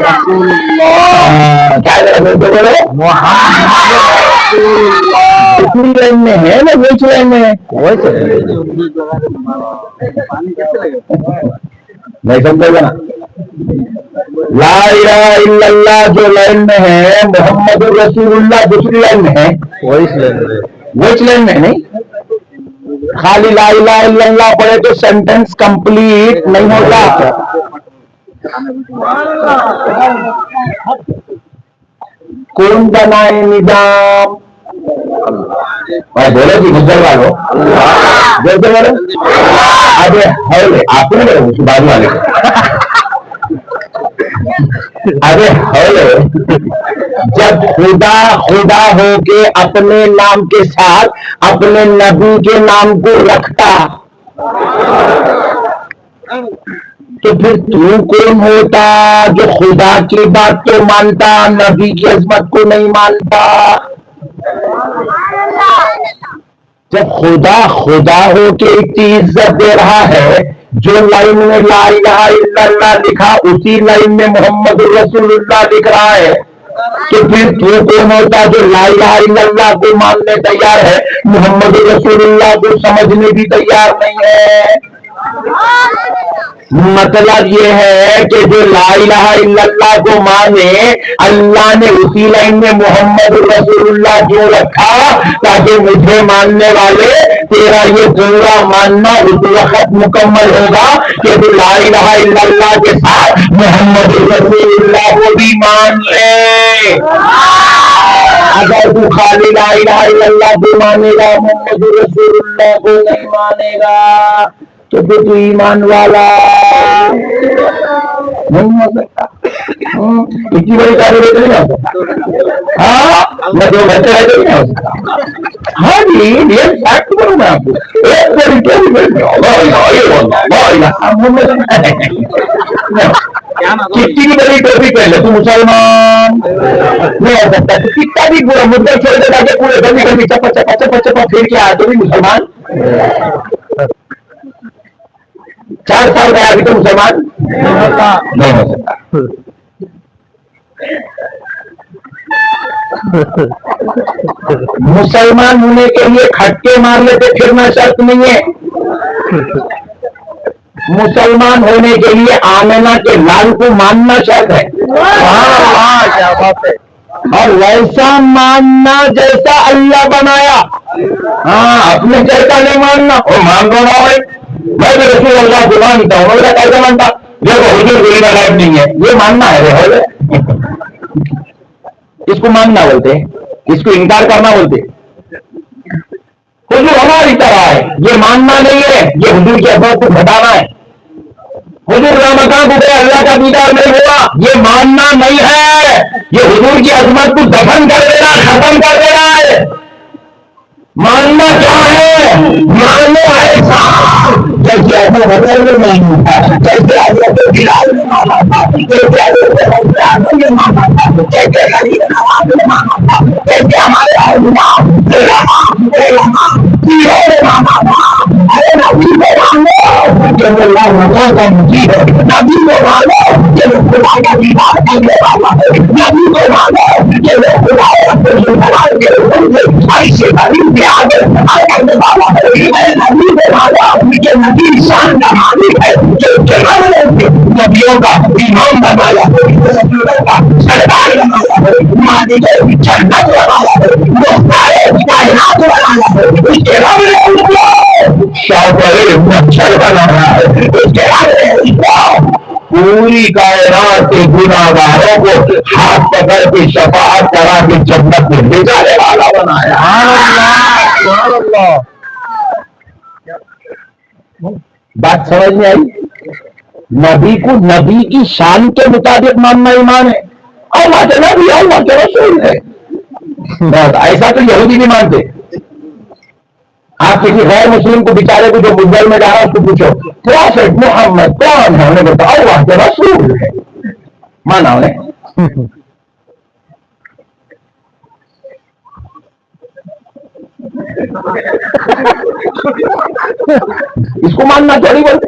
رسول اللہ۔ کیا بولے؟ محمد رسول اللہ۔ کتنی لائن میں ہے نا؟ ویچ لائن میں ہے، نہیں سمجھے گا نا؟ لا الہ الا اللہ جو لائن میں ہے، محمد رسول اللہ دوسری لائن میں ہے، ویچ لائن میں نہیں۔ خالی لا الہ الا اللہ پڑھے تو سینٹینس کمپلیٹ نہیں ہوتا۔ کون بنائے نظام؟ بولے جی گزر والو بولتے بولے ابھی ہے آپ نے بولے اس بازو والے کو، ارے ہے جب خدا خدا ہو کے اپنے نام کے ساتھ اپنے نبی کے نام کو رکھتا تو پھر تو کون ہوتا جو خدا کی بات تو مانتا نبی کی عظمت کو نہیں مانتا؟ جب خدا خدا ہو کے اتنی عزت دے رہا ہے، جو لائن میں لا الہ الا اللہ لکھا اسی لائن میں محمد رسول اللہ لکھ رہا ہے، تو پھر تو کون ہوتا جو لا الہ الا اللہ کو ماننے تیار ہے، محمد رسول اللہ کو سمجھنے بھی تیار نہیں ہے؟ مطلب یہ ہے کہ جو لا الہ الا اللہ کو مانے، اللہ نے اسی لائن میں محمد رسول اللہ کیوں رکھا؟ تاکہ مجھے ماننے والے تیرا یہ پورا ماننا اس وقت مکمل ہوگا کہ تو لا الہ الا اللہ کے ساتھ محمد رسول اللہ کو بھی مان لے۔ اگر تو خالی لا الہ الا اللہ کو مانے گا، محمد رسول اللہ کو نہیں مانے گا، تو پھر تو ایمان والا نہیں ہو سکتا. اتنی بڑی کاروبار نہیں ہو سکتا. ہاں میں 2 گھنٹے رہتے نہیں ہو سکتا. ہاں جی ریئل فیکٹ بولوں میں آپ کو. ایک طریقے کتنی بھی بڑی ٹوپی پہن لے تو مسلمان نہیں ہو سکتا. کتنا بھی پورا مدعا چھوڑ دے تاکہ پورے گلی گلی چپا چپا چپا چپا پھر کے آئے تو بھی مسلمان. 4 سال گیا ابھی تو مسلمان نہیں ہو سکتا. مسلمان ہونے کے لیے کھٹکے مار لیتے پھرنا شرط نہیں ہے. مسلمان ہونے کے لیے آمنہ کے لال کو ماننا شرط ہے. کیا بات ہے. اور ویسا ماننا جیسا اللہ بنایا. ہاں اپنے جیسا نہیں ماننا. اور مان دو نہ ہوئے میں بھی رسول اللہ کو مانتا ہوں. میرا کیسے مانتا دیکھو حضور گولی کا لائف نہیں ہے یہ ماننا ہے. اس کو ماننا بولتے, اس کو انکار کرنا بولتے. حضور ہماری طرح ہے یہ ماننا نہیں ہے, یہ حضور کی عظمت کو گھٹانا ہے. حضور رامکان کو گئے اللہ کا دیدار نہیں ہوا یہ ماننا نہیں ہے, یہ حضور کی عظمت کو دفن کر دینا, ختم کر دینا ہے. ماننا کیا ہے؟ مانو ایسا جیسے ایسا بدل میں نہیں ہوتا, جیسے نبیوں کا امام بنایا, سردار بنایا, جنت بنایا, مچھر بنا رہا ہے. پوری کائنات کے گناہگاروں کو ہاتھ پکڑ کے شفاعت کرا کے جنت میں لے جانے والا بنایا. بات سمجھ میں آئی؟ نبی کو نبی کی شان کے مطابق ماننا ایمان ہے. اللہ کے نبی اللہ کے رسول ہے. ایسا تو یہودی نہیں مانتے. آپ کسی غیر مسلم کو بیچارے کو جو مدعل میں جا رہا ہے اس کو پوچھو پروفیٹ محمد کون ہے, انہیں بتاؤ اللہ کے رسول ہے. مانا انہیں. اس کو ماننا تھوڑی بولتے.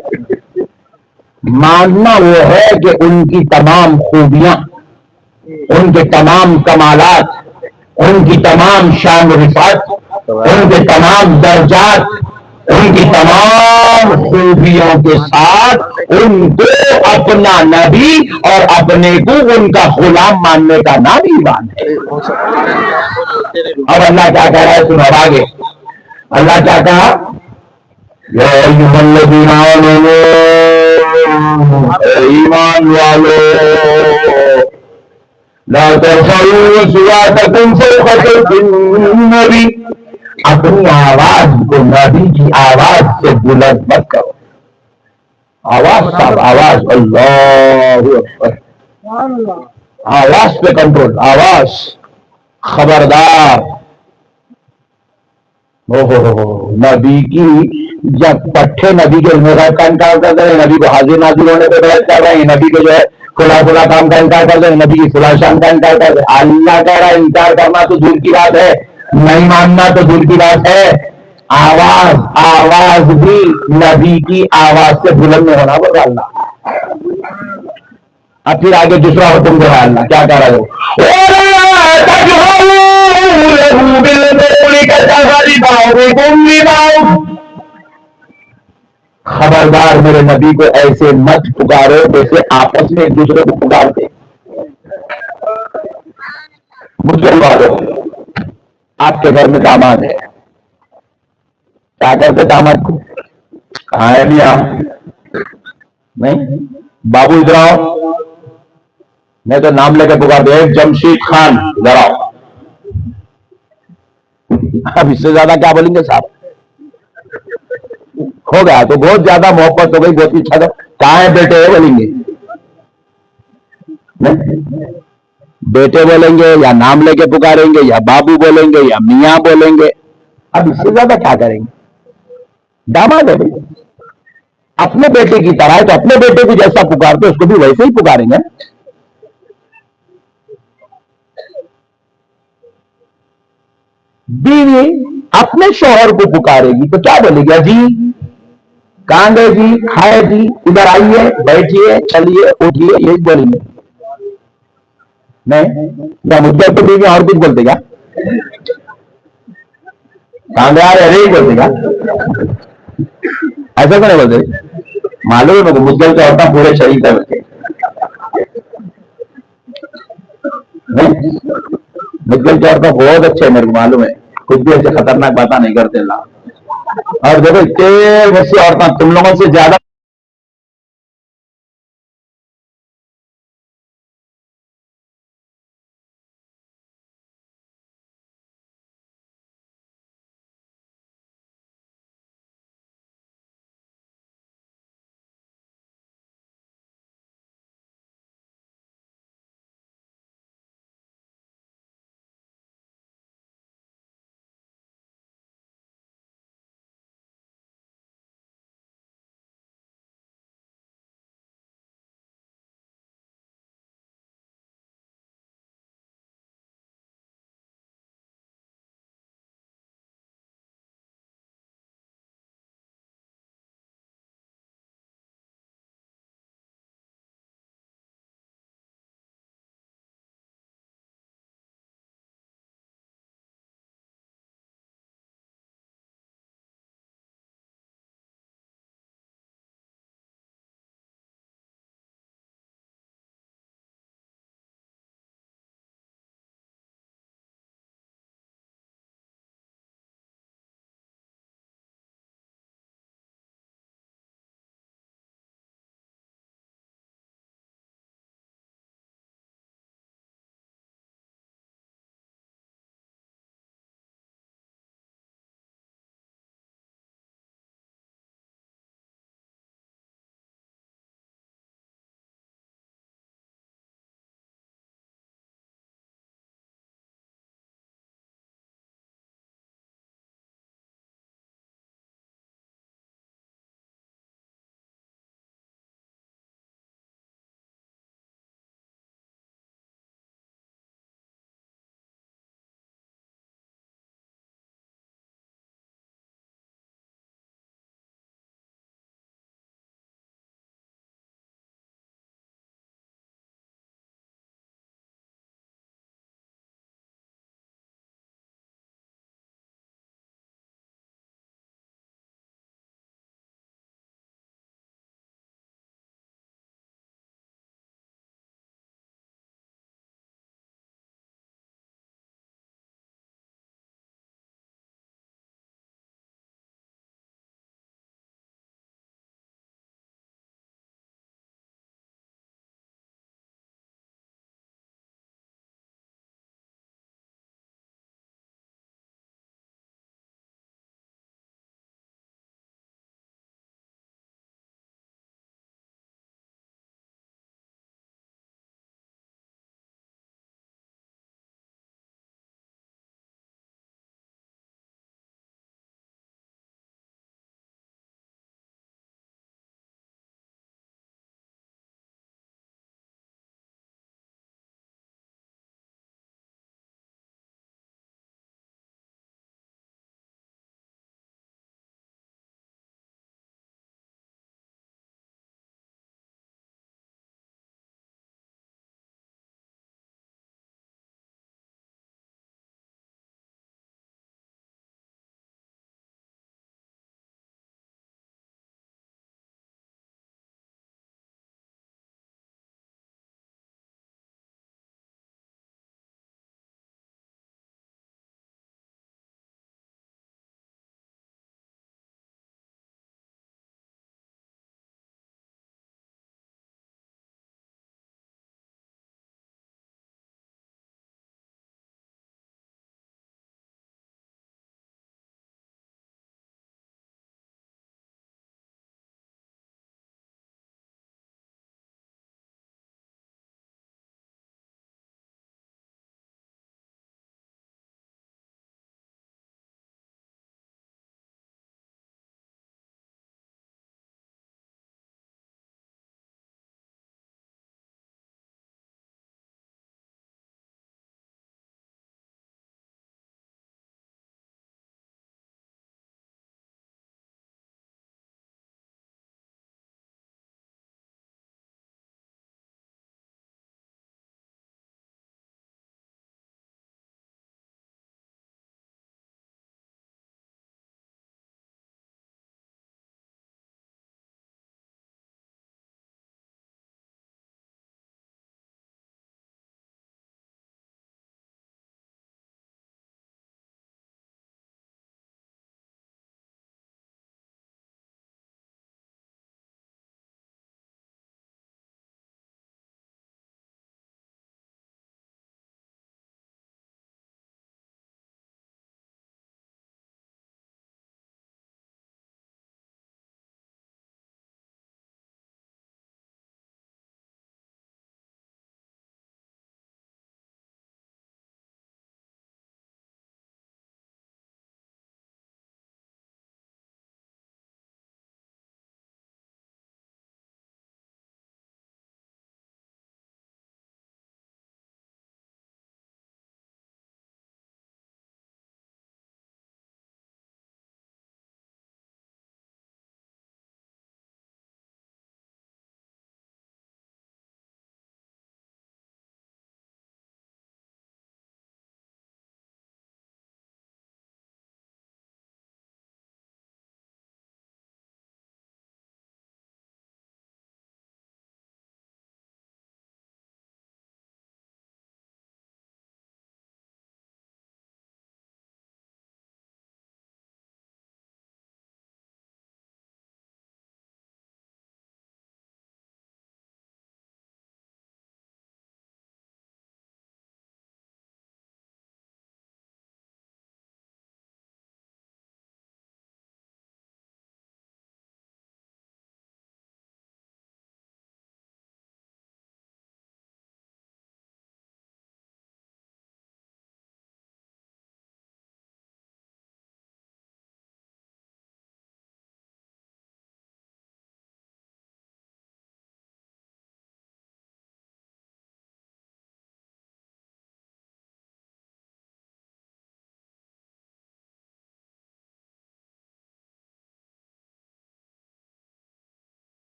ماننا وہ ہے کہ ان کی تمام خوبیاں, ان کے تمام کمالات, ان کی تمام شان و رفعت, ان کے تمام درجات, ان کی تمام خوبیوں کے ساتھ ان کو اپنا نبی اور اپنے کو ان کا غلام ماننے کا نام ایمان ہے. اور اللہ کیا کہہ رہا ہے سنو آگے. اللہ کیا کہا؟ یا ایھا الذین آمنوا, ایمان والو, لا ترفعوا اصواتکم فوق صوت النبی, اپنی آواز کو نبی کی آواز سے بلند مت کرو. آواز صاحب آواز, اللہ اکبر, آواز پہ کنٹرول. آواز خبردار. نبی کی جب پٹھے نبی کے غیب کا انکار کر رہے ہیں, نبی کو حاضر نازل ہونے پہ بیعت کر رہے ہیں, نبی کے جو ہے کھلا کھلا کام کا انکار کر رہے ہیں, نبی کی کھلا شان کا انکار کر رہے ہیں. اللہ کہہ رہا ہے انکار کرنا تو دور کی بات ہے, نہیں ماننا تو دور کی بات ہے. آواز بھی نبی کی آواز سے بلند میں ہونا پڑا. اللہ اب پھر آگے دوسرا حکم دے رہا ہے. اللہ کیا کہہ رہا ہے؟ خبردار میرے نبی کو ایسے مت پکارو جیسے آپس میں ایک دوسرے کو پکارتے. مسلمانوں, آپ کے گھر میں داماد ہے, کیا کرتے داماد کو؟ کہاں ہے میاں؟ نہیں بابو ادھر آؤ, میں تو نام لے کے پکار دے, جمشید خان ادھر آؤ. اب اس سے زیادہ کیا بولیں گے صاحب؟ ہو گیا تو بہت زیادہ محبت ہو گئی, بہت اچھا تھا. کہاں ہے بیٹے بولیں گے, نہیں، بیٹے بولیں گے یا نام لے کے پکاریں گے یا بابو بولیں گے یا میاں بولیں گے. اب اس سے زیادہ کیا کریں گے؟ داماد ہے بھائی، اپنے بیٹے کی طرح ہے تو اپنے بیٹے کو جیسا پکارتے اس کو بھی ویسے ہی پکاریں گے. بیوی اپنے شوہر کو پکارے گی تو کیا بولے گی؟ جی کہاں گئے جی؟ کھائے جی، ادھر آئیے، بیٹھیے، چلیے، اٹھیے، یہی بولیں گے. نہیں یا مجھے تو بیوی اور کچھ بولتے کیا؟ کہاں گیا ارے ہی بولتے کیا؟ ایسا تو نہیں بولتے. معلوم ہے میرے مجھے تو عورتیں پورے شریف ہے بچے. مجھے تو عورتیں بہت اچھے ہیں، میرے کو معلوم ہے، کچھ بھی ایسے خطرناک باتیں نہیں کرتے اللہ. اور دیکھو اتنے ویسی عورتیں تم لوگوں سے زیادہ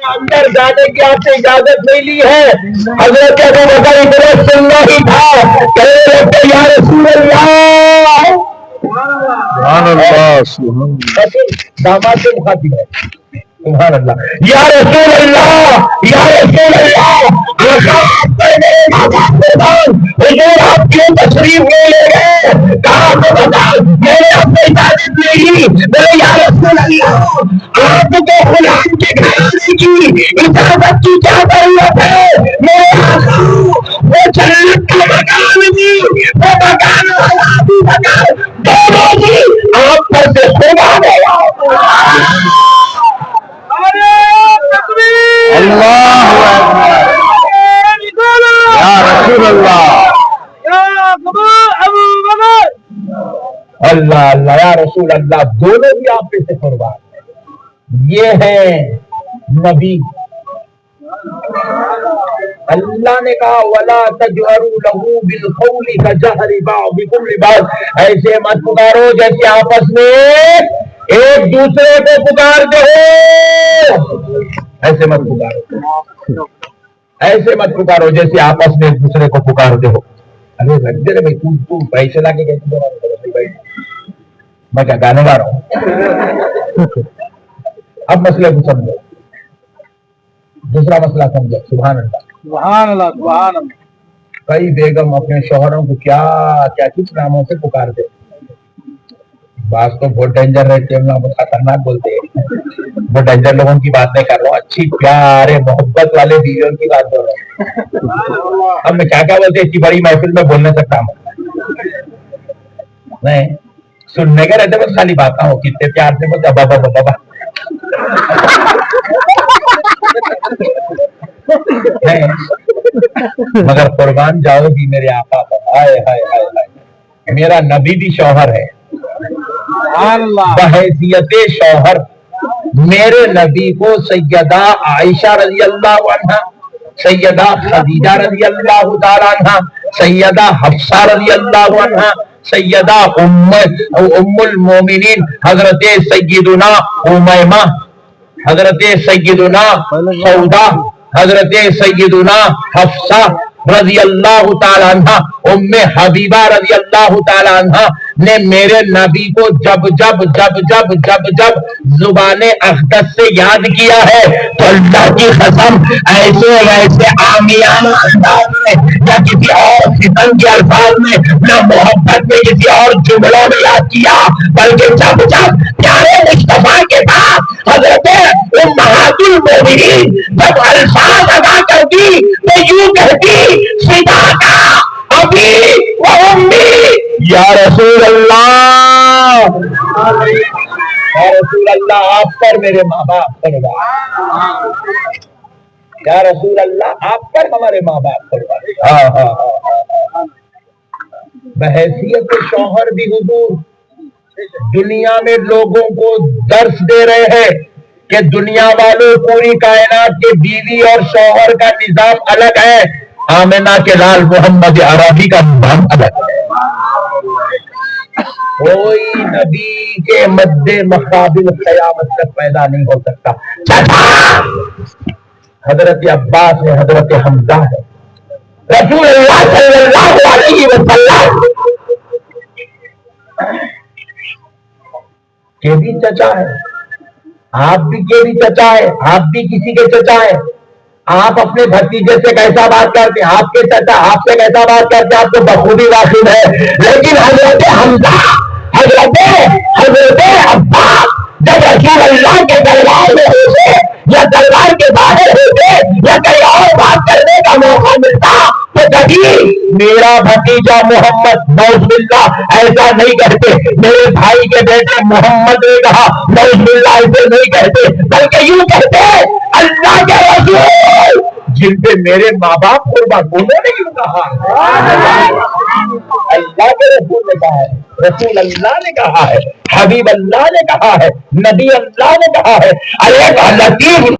اندر جانے کی آپ سے اجازت نہیں لی ہے. حضرت ابو بکر اتنا سننا ہی تھا کہنے لگتے یا رسول اللہ. داماد سے مخاطب ہے. سبحان اللہ. یا رسول اللہ یا رسول اللہ حضور آپ کیوں تشریف نہیں لے گئے؟ کہا تو بتا میں نے اپنے اجازت نہیں. میرے یا رسول اللہ آپ کو غلام کے گھرانے کی اجازت کی کیا ضرورت ہے؟ میرے آقا وہ جنت کا مکان بھی وہ مکان والا بھی مکان دونوں بھی آپ پر سے خدا گیا. اللہ یا رسول اللہ. اللہ اللہ یا رسول اللہ دونوں بھی آپ پہ سے قربان ہیں. یہ ہے نبی. اللہ نے کہا وَلَا تَجْهَرُوا لَهُ بِالْقَوْلِ كَجَهْرِ بَعْضِكُمْ لِبَعْضٍ. ایسے مت پکارو جیسے آپس میں ایک دوسرے کو پکارتے ہو. ایسے مت پکارو. ایسے مت پکارو جیسے آپس میں ایک دوسرے کو پکارتے ہو. ارے بھائی تو پیسے لا کے کہتے میں کیا گانے گا رہا ہوں. اب مسئلے کو سمجھو. دوسرا مسئلہ سمجھو. سبحان اللہ سبحان اللہ سبحان اللہ. کئی بیگم اپنے شوہروں کو کیا کیا کچھ ناموں سے پکارتے. بعض تو بہت ڈینجر رہتے ہیں, بہت خطرناک بولتے ہیں. وہ ڈینجر لوگوں کی بات نہیں کر رہا ہوں, اچھی پیارے محبت والے بیویوں کی بات کر رہا ہوں. اب میں کیا بولتے اتنی بڑی محفل میں بول نہیں سکتا ہوں. نہیں سننے کے رہتے بس خالی بات ہو کتنے پیار سے بس بابا بابا. مگر قربان جاؤ گی میرے آقا پر. ہائے ہائے ہائے ہائے. میرا نبی بھی شوہر ہے. بحیثیت شوہر میرے نبی کو سیدہ عائشہ رضی اللہ عنہ, سیدہ خدیجہ رضی اللہ تعالی عنہ, سیدہ حفصہ رضی اللہ عنہ, سیدہ ام المومنین حضرت سیدنا امیمہ, حضرت سیدنا سودہ, حضرت سیدنا حفصہ رضی اللہ تعالی عنہ, ام حبیبہ رضی اللہ تعالی عنہ نے میرے نبی کو جب جب جب جب جب جب زبان اقدس سے یاد کیا ہے تو اللہ کی قسم ایسے ویسے عامیانہ انداز میں یا کسی اور فتن کے الفاظ میں نہ محبت میں کسی اور جملوں میں یاد کیا, بلکہ جب جب پیارے مصطفیٰ کے پاس حضرت امہات المومنین جب الفاظ ادا کرتی تو یوں کہتی فداکا ابی و امی یا رسول اللہ. یا رسول اللہ آپ پر میرے ماں باپ قربان. یا رسول اللہ آپ پر ہمارے ماں باپ قربان. بحیثیت شوہر بھی حضور دنیا میں لوگوں کو درس دے رہے ہیں کہ دنیا والوں پوری کائنات کے بیوی اور شوہر کا نظام الگ ہے, آمنہ کے لال محمد عربی کا نظام الگ ہے. کوئی نبی کے مد مقابل قیامت تک پیدا نہیں ہو سکتا. حضرت عباس ہے, حضرت حمزہ ہے, رسول اللہ صلی اللہ علیہ وسلم کے بھی چچا ہے, آپ بھی کے بھی چچا ہے, آپ بھی کسی کے چچا ہے. آپ اپنے بھتیجے سے کیسا بات کرتے ہیں, آپ کے چچا آپ سے کیسا بات کرتے ہیں آپ کو بخوبی واقف ہے. لیکن حضرت حمزہ, حضرت عباس جب رسول اللہ کے دربار میں ہوتے یا دربار کے باہر ہوتے یا کہیں اور بات کرنے کا موقع ملتا تو کبھی میرا بھتیجا محمد نعوذ باللہ ایسا نہیں کہتے, میرے بھائی کے بیٹے محمد نے کہا نعوذ باللہ ایسے نہیں کہتے, بلکہ یوں کہتے اللہ کے رسول جن پہ میرے ماں باپ قربان انہوں نے یوں کہا. اللہ کے رسول نے کہا ہے, رسول اللہ نے کہا ہے, حبیب اللہ نے کہا ہے, نبی اللہ نے کہا ہے. ارے لطیف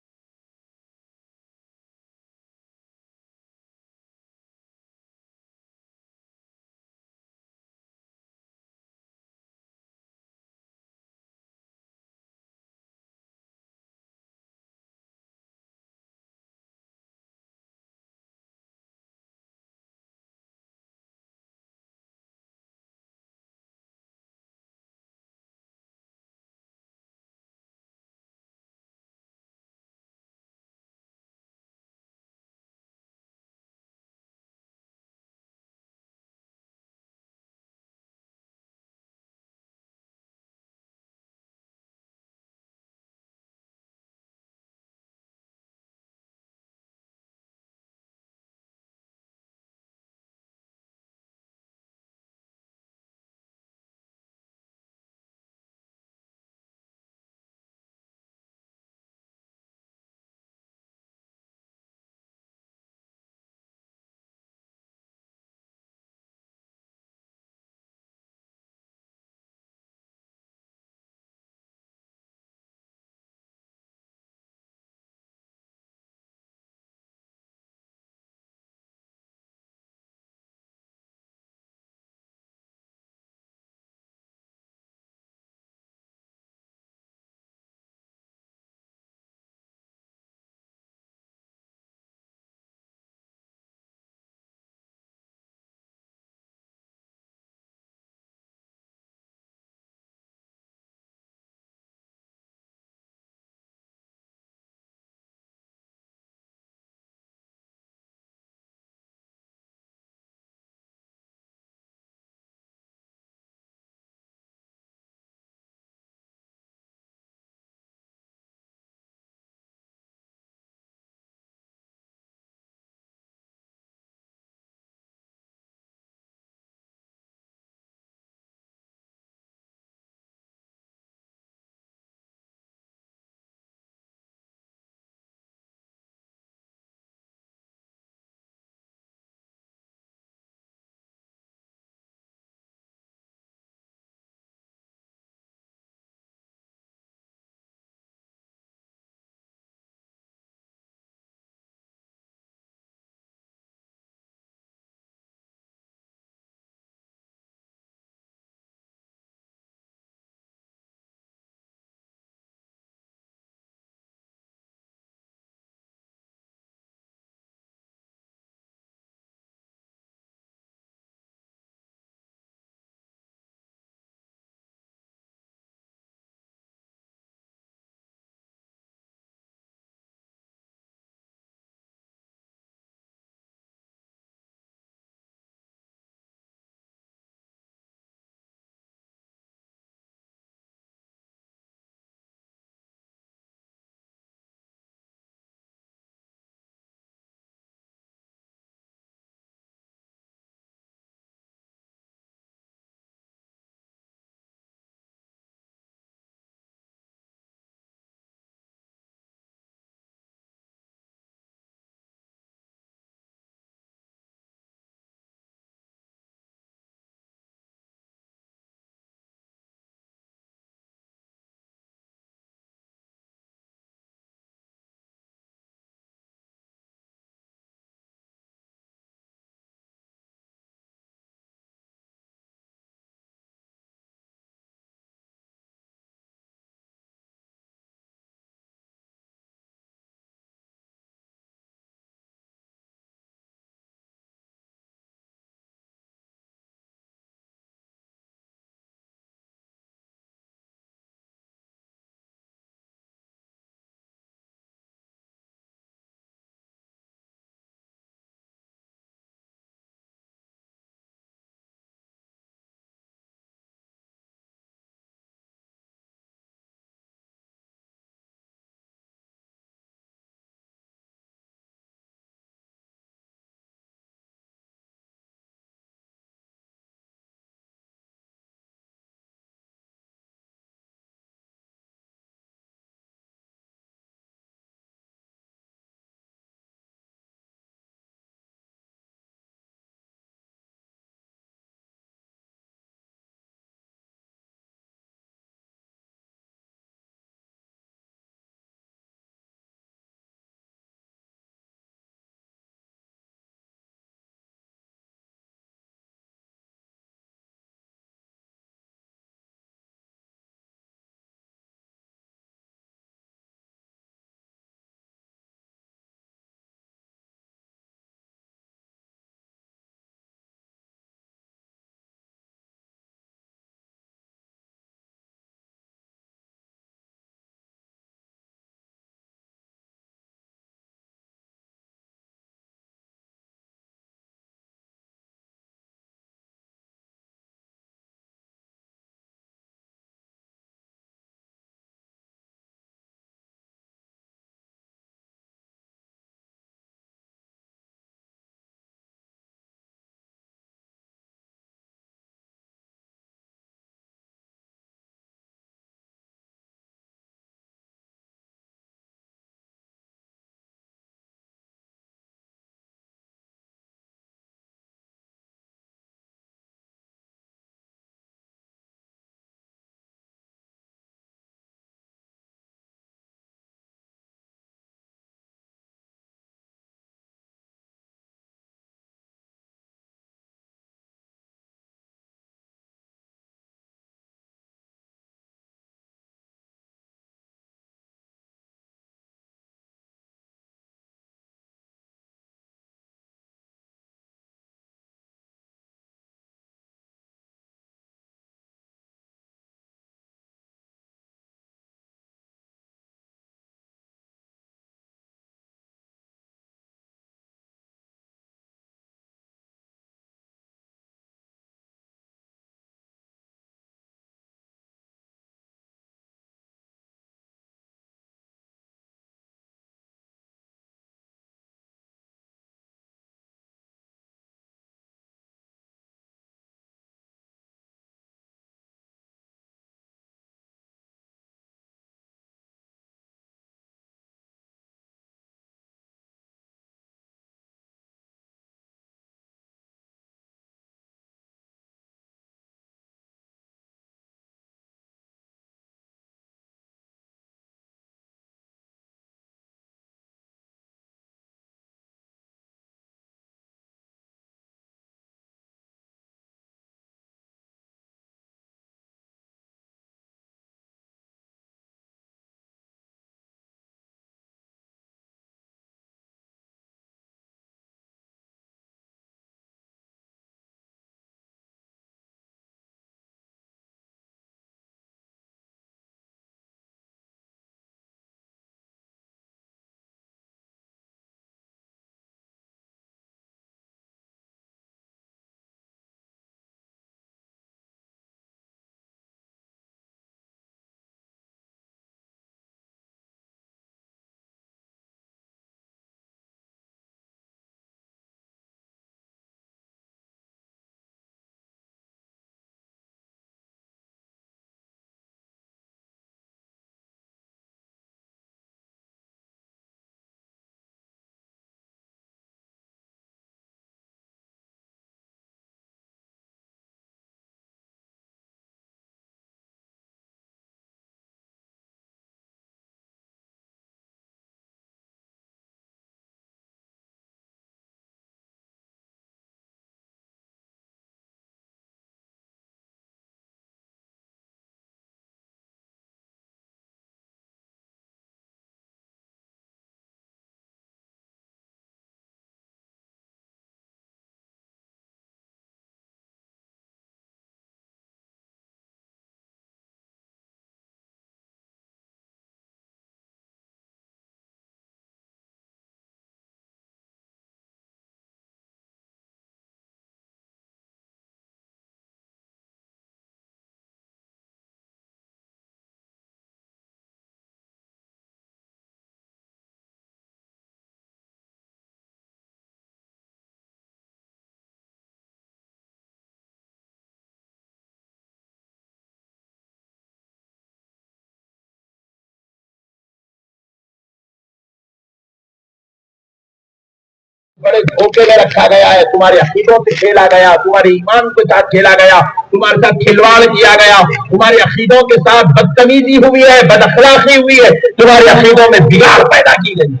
بڑے دھوکے میں رکھا گیا ہے، تمہارے عقیدوں سے کھیلا گیا، تمہارے ایمان کے ساتھ کھیلا گیا، تمہارے ساتھ کھلواڑ کیا گیا، تمہارے عقیدوں کے ساتھ بدتمیزی ہوئی ہے، بد اخلاقی ہوئی ہے، تمہارے عقیدوں میں بگاڑ پیدا کی گئی ہے۔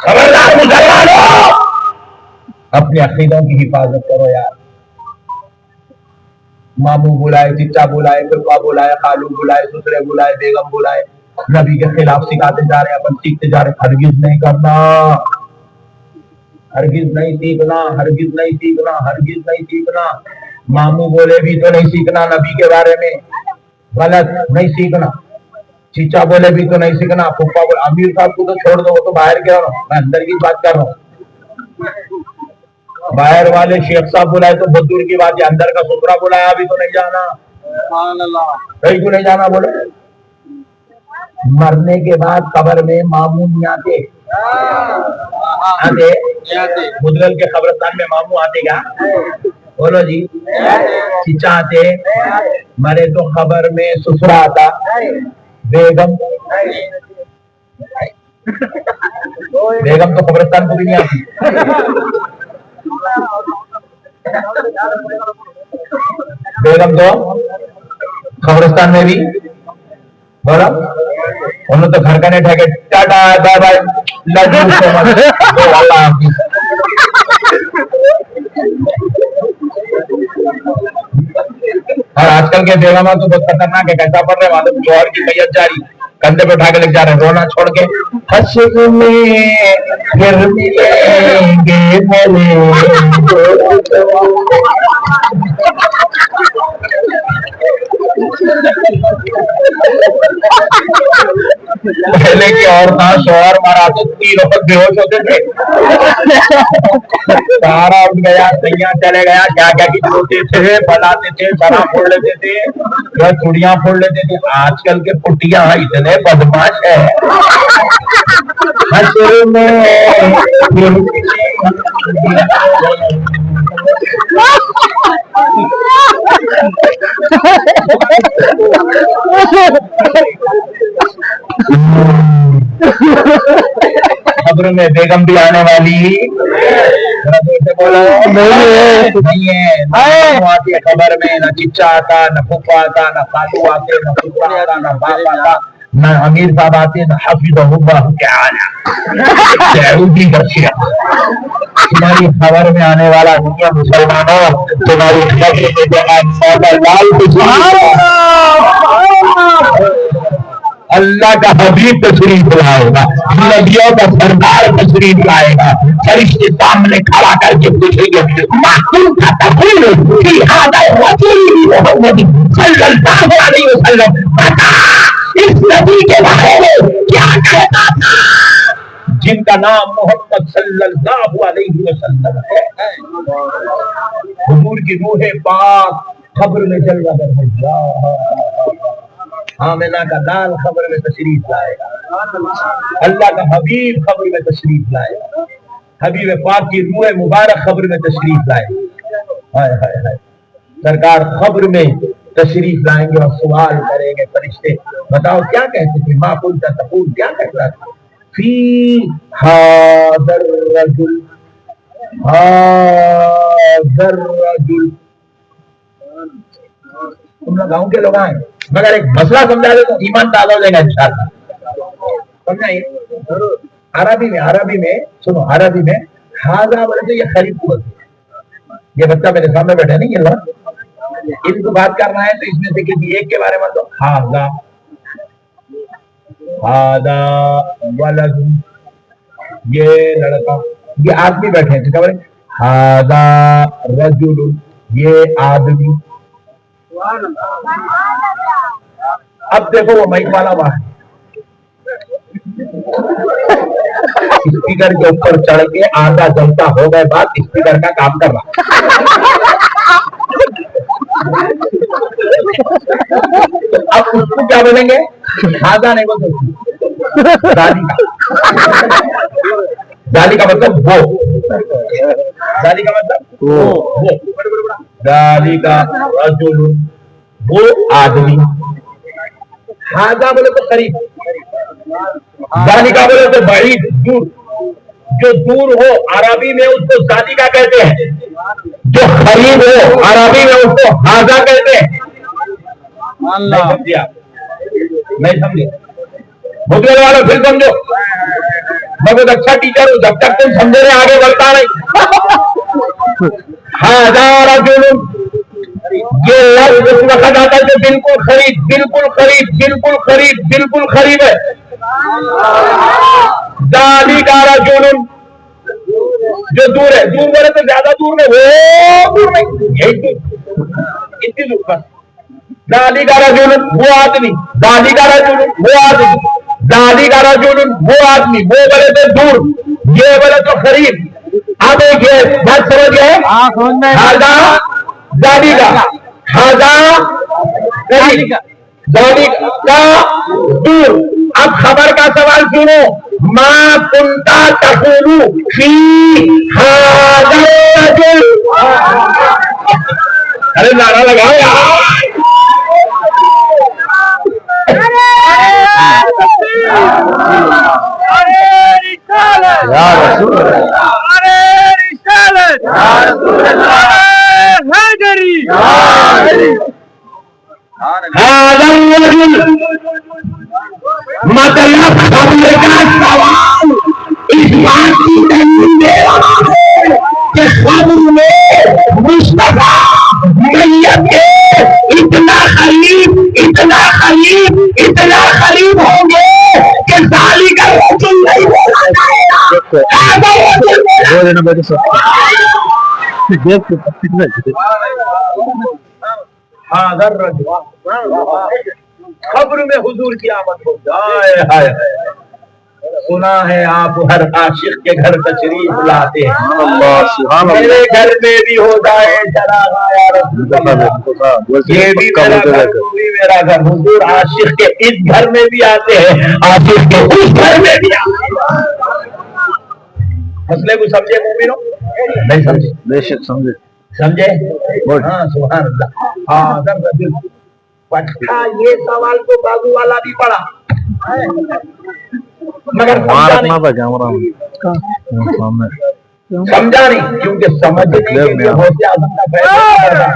خبردار مسلمانوں، اپنے عقیدوں کی حفاظت کرو یار۔ ماموں بلائے، چچا بلائے، پھپھا بلائے، خالو بلائے، سسرے بلائے، بیگم بلائے، نبی کے خلاف سکھاتے جا رہے ہیں، اپن سیکھتے جا رہے ہیں۔ ہرگز نہیں کرنا، ہرگز نہیں سیکھنا، ہرگز نہیں سیکھنا، ہرگز نہیں سیکھنا۔ ماموں بولے بھی تو نہیں سیکھنا نبی کے بارے میں، غلط نہیں سیکھنا۔ چچا بولے بھی تو نہیں سیکھنا، پھپھا بولے، امیر صاحب کو تو چھوڑ دو، وہ تو باہر کے ہو، میں اندر کی بات کر رہا ہوں۔ باہر والے شیخ صاحب بلائے تو بہت دور کی بات ہے، اندر کا سسرا بلایا بھی تو نہیں جانا، کہیں کو نہیں جانا بولے۔ مرنے کے بعد قبر میں ماموں نہیں آتے، آتے مدغل کے قبرستان میں ماموں آتے کیا؟ بولو جی، چچا آتے، مرے تو قبر میں سسرا آتا، بیگم تو قبرستان کو بھی نہیں آتی، بیگم تو قبرستان میں بھی بولا، انہوں تو گھر کا نہیں ٹھہرے، tata bye bye, love you so much, اللہ حافظ۔ اور آج کل کے بیگمات تو بہت خطرناک ہے، کیسا پڑھ رہے معلوم، جوہر کی میت جاری، کندھے پہ اٹھا کے لے جا رہے ہیں، رونا چھوڑ کے، حشر میں پھر ملیں گے پہلے کی عورتیں شوہر مارا تو 3 وقت بے ہوش ہوتے تھے، سارا اٹھ گیا، سیاں چلے گیا، کیا کیا کی ہوتے تھے، بلاتے تھے، سارا پھوڑ لیتے تھے، چوڑیاں پھوڑ لیتے تھے۔ آج کل کے پٹیاں اتنے بدماش ہے، حشر میں خبر میں بیگم بھی آنے والی نہیں ہے، خبر میں نہ چچا آتا، نہ پھپھا آتا، نہ خالو آتے، نہ پھپھا آتا، نہ باپ آتا، نہ امیر صاحب آتے، نہ حفظہ اللہ تعالی۔ تمہاری خبر میں آنے والا نہیں ہے مسلمانوں، تمہاری خبر میں لال اللہ کا حبیب تشریف لائے گا، نبیوں کا سردار تشریف لائے گا، فرشتے سامنے کھڑا کر کے پوچھیں گے، ما كنت تقول في هذا الرجل محمد صلی اللہ علیہ وسلم، بتا اس نبی کے بارے میں کیا کہتا تھا جن کا نام محمد صلی اللہ علیہ وسلم ہے۔ حضور کی روح پاک قبر میں جلوہ گر ہے، آمنہ کا لال خبر میں تشریف لائے گا، اللہ کا حبیب خبر میں تشریف لائے گا، حبیب پاک کی روح مبارک خبر میں تشریف لائے گا۔ ہائے ہائے ہائے، سرکار خبر میں تشریف لائیں گے اور سوال کریں گے فرشتے، بتاؤ کیا کہتے تھے، ما كنت تقول، کیا کہتا تھا، فی هذا الرجل، هذا الرجل۔ تم لوگ گاؤں کے لوگ آئے، مگر ایک مسئلہ سمجھا دے تو ایمان تازہ ہو جائے گا انشاءاللہ، سمجھائیے۔ عربی میں سنو، عربی میں ہاذا بولے تو یہ خرید کو بولتے ہیں، یہ بچہ میرے سامنے بیٹھا نہیں، اللہ ان کو بات کرنا ہے تو اس میں سے کسی ایک کے بارے میں تو ہاذا، ہاذا ولد، یہ لڑکا، یہ آدمی بیٹھے ہیں، ٹھیک ہے، ہاذا رجل، یہ آدمی۔ اب دیکھو وہ مائک والا باہر اسپیکر کے اوپر چڑھ کے آدھا گھنٹہ ہو گئے بعد اسپیکر کا کام کر رہا، اب اس کو کیا بولیں گے، ہاذا نہیں بول سکتے، ذالی کا مطلب وہ، ذالی کا مطلب وہ، ذالی کا رجل، وہ آدمی، ہاذا بولے تو قریب، ذالی کا بولے تو بعید، دور، جو دور ہو عربی میں اس کو زالیکا کہتے ہیں، جو قریب ہو عربی میں اس کو حاضا کہتے ہیں۔ نہیں سمجھے بھگلے والوں، پھر سمجھو، میں بہت اچھا ٹیچر ہوں، جب تک تم سمجھے رہے آگے بڑھتا نہیں۔ حاضا رجل، یہ لفظ اس وقت آتا ہے جو بالکل قریب، بالکل قریب، بالکل قریب، بالکل قریب ہے۔ ذالکا رجل جو دور ہے، دور بولے تو زیادہ دور میں، وہ دور نہیں، یہی دور، اتنی دور بس۔ ذالکا رجل وہ آدمی، ذالکا رجل وہ آدمی، ذالکا رجل وہ آدمی، وہ بولے تو دور، یہ بولے تو قریب۔ اب ایک بات سمجھ گئے، حاضا ذالکا، حاضا قریب، ذالکا دور۔ اب خبر کا سوال سنو، ما کنتا تقول فی ھذا الرجل، ارے نعرہ لگاؤ یار، یا رسول اللہ، ھذا الرجل مطلب خبر کا سوال اس بات کی دلیل دے رہا ہے کہ خبر میں مصطفیٰ میت کے اتنا قریب، اتنا قریب، اتنا قریب ہوں گے کہ ذالکا رجل نہیں بولا جائے گا، ھذا الرجل ھذا الرجل۔ خبر میں حضور کی آمد ہو جائے، سنا ہے آپ ہر عاشق کے گھر تشریف لاتے ہیں، میرے گھر میں بھی ہو جائے چراغ یا رسول اللہ، یہ بھی میرا گھر، وہ بھی میرا گھر، حضور عاشق کے اس گھر میں بھی آتے ہیں، عاشق کے اس گھر میں بھی آتے ہیں۔ مسئلے کو سمجھے مومنوں؟ نہیں سمجھے؟ بے شک سمجھے، سمجھے؟ ہاں سبحان اللہ۔ ہاں پٹھا یہ سوال تو بازو والا بھی پڑا مگر سمجھا نہیں، کیونکہ سمجھنے کے لیے ہوتے اعظم کا فیصلہ،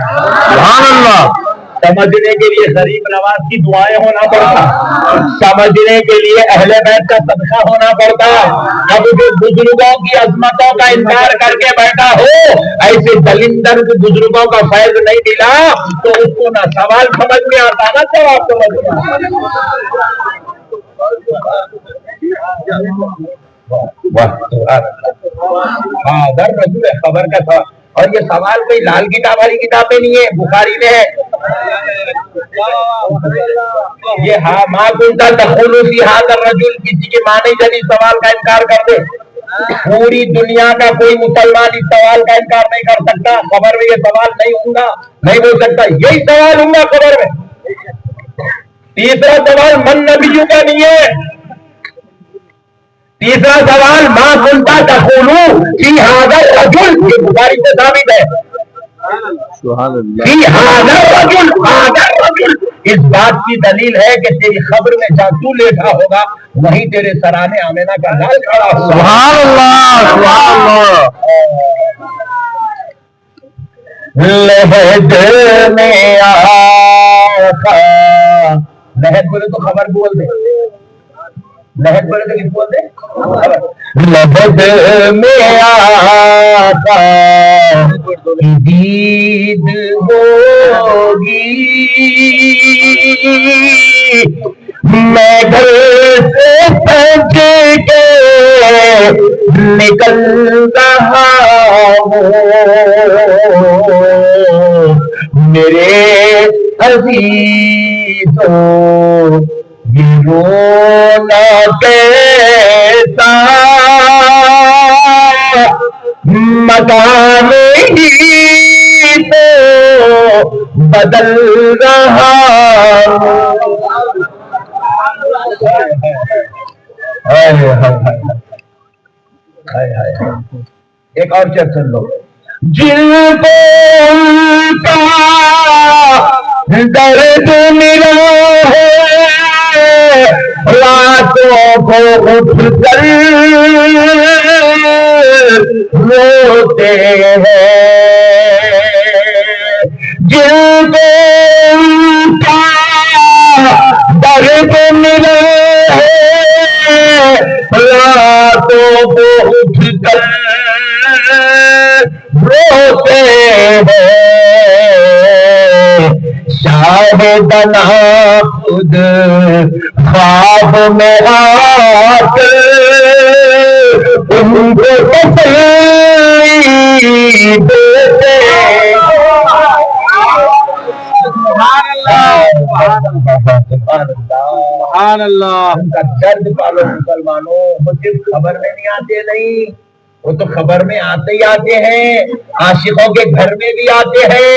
سبحان اللہ، سمجھنے کے لیے غریب نواز کی دعائیں ہونا پڑتا، سمجھنے کے لیے اہل بیت کا صدقہ ہونا پڑتا۔ اب جو بزرگوں کی عظمتوں کا انکار کر کے بیٹھا ہو، ایسے دلندر بزرگوں کا فیض نہیں ملا تو اس کو نہ سوال سمجھ میں آتا نہ جواب سمجھ میں آتا۔ ہاں در رجل خبر کا سوال، اور یہ سوال کوئی لال کتاب والی کتابیں نہیں ہے، بخاری میں ہے یہ۔ ہاں ما کنت تقول فی ھذا الرجل، کسی کی ماں نہیں جانی سوال کا انکار کر دے، پوری دنیا کا کوئی مسلمان اس سوال کا انکار نہیں کر سکتا، خبر میں یہ سوال نہیں ہوں گا، نہیں بول سکتا، یہی سوال ہوں گا خبر میں۔ تیسرا سوال من نبیوں کا نہیں ہے، تیسرا سوال ما کنت تقول فی ھذا الرجل، یہ بخاری سے ثابت ہے، فی ھذا الرجل، ھذا الرجل، اس بات کی دلیل ہے کہ تیری خبر میں جہاں تو لیٹا ہوگا وہیں تیرے سرانے آمینہ کا لال کھڑا ہوگا۔ سبحان اللہ، سبحان اللہ۔ لہد میں آقا، لہد بولے تو خبر بول دے، لہد بولے تو کس بول دے؟ لہد میں آقا دید ہوگی، میں گھر سے پہنچ کے نکل رہا ہوں، میرے عزیزوں یہ رونا کیسا مکان ہی تو بدل رہا ہوں۔ ایک اور چیز سن لو، جن کو ان کا درد ملا ہے راتوں کو اٹھ کر روتے ہیں جن کو ان کا درد ملے راتوں کو اٹھ کر روتے ہیں شاہدنا خود خواب میں آ کر ان کو تسلی دیتے ہیں۔ سبحان اللہ۔ ان کا درد پالو مسلمانوں، وہ صرف خبر میں نہیں آتے، نہیں، وہ تو خبر میں آتے ہی آتے ہیں، عاشقوں کے گھر میں بھی آتے ہیں،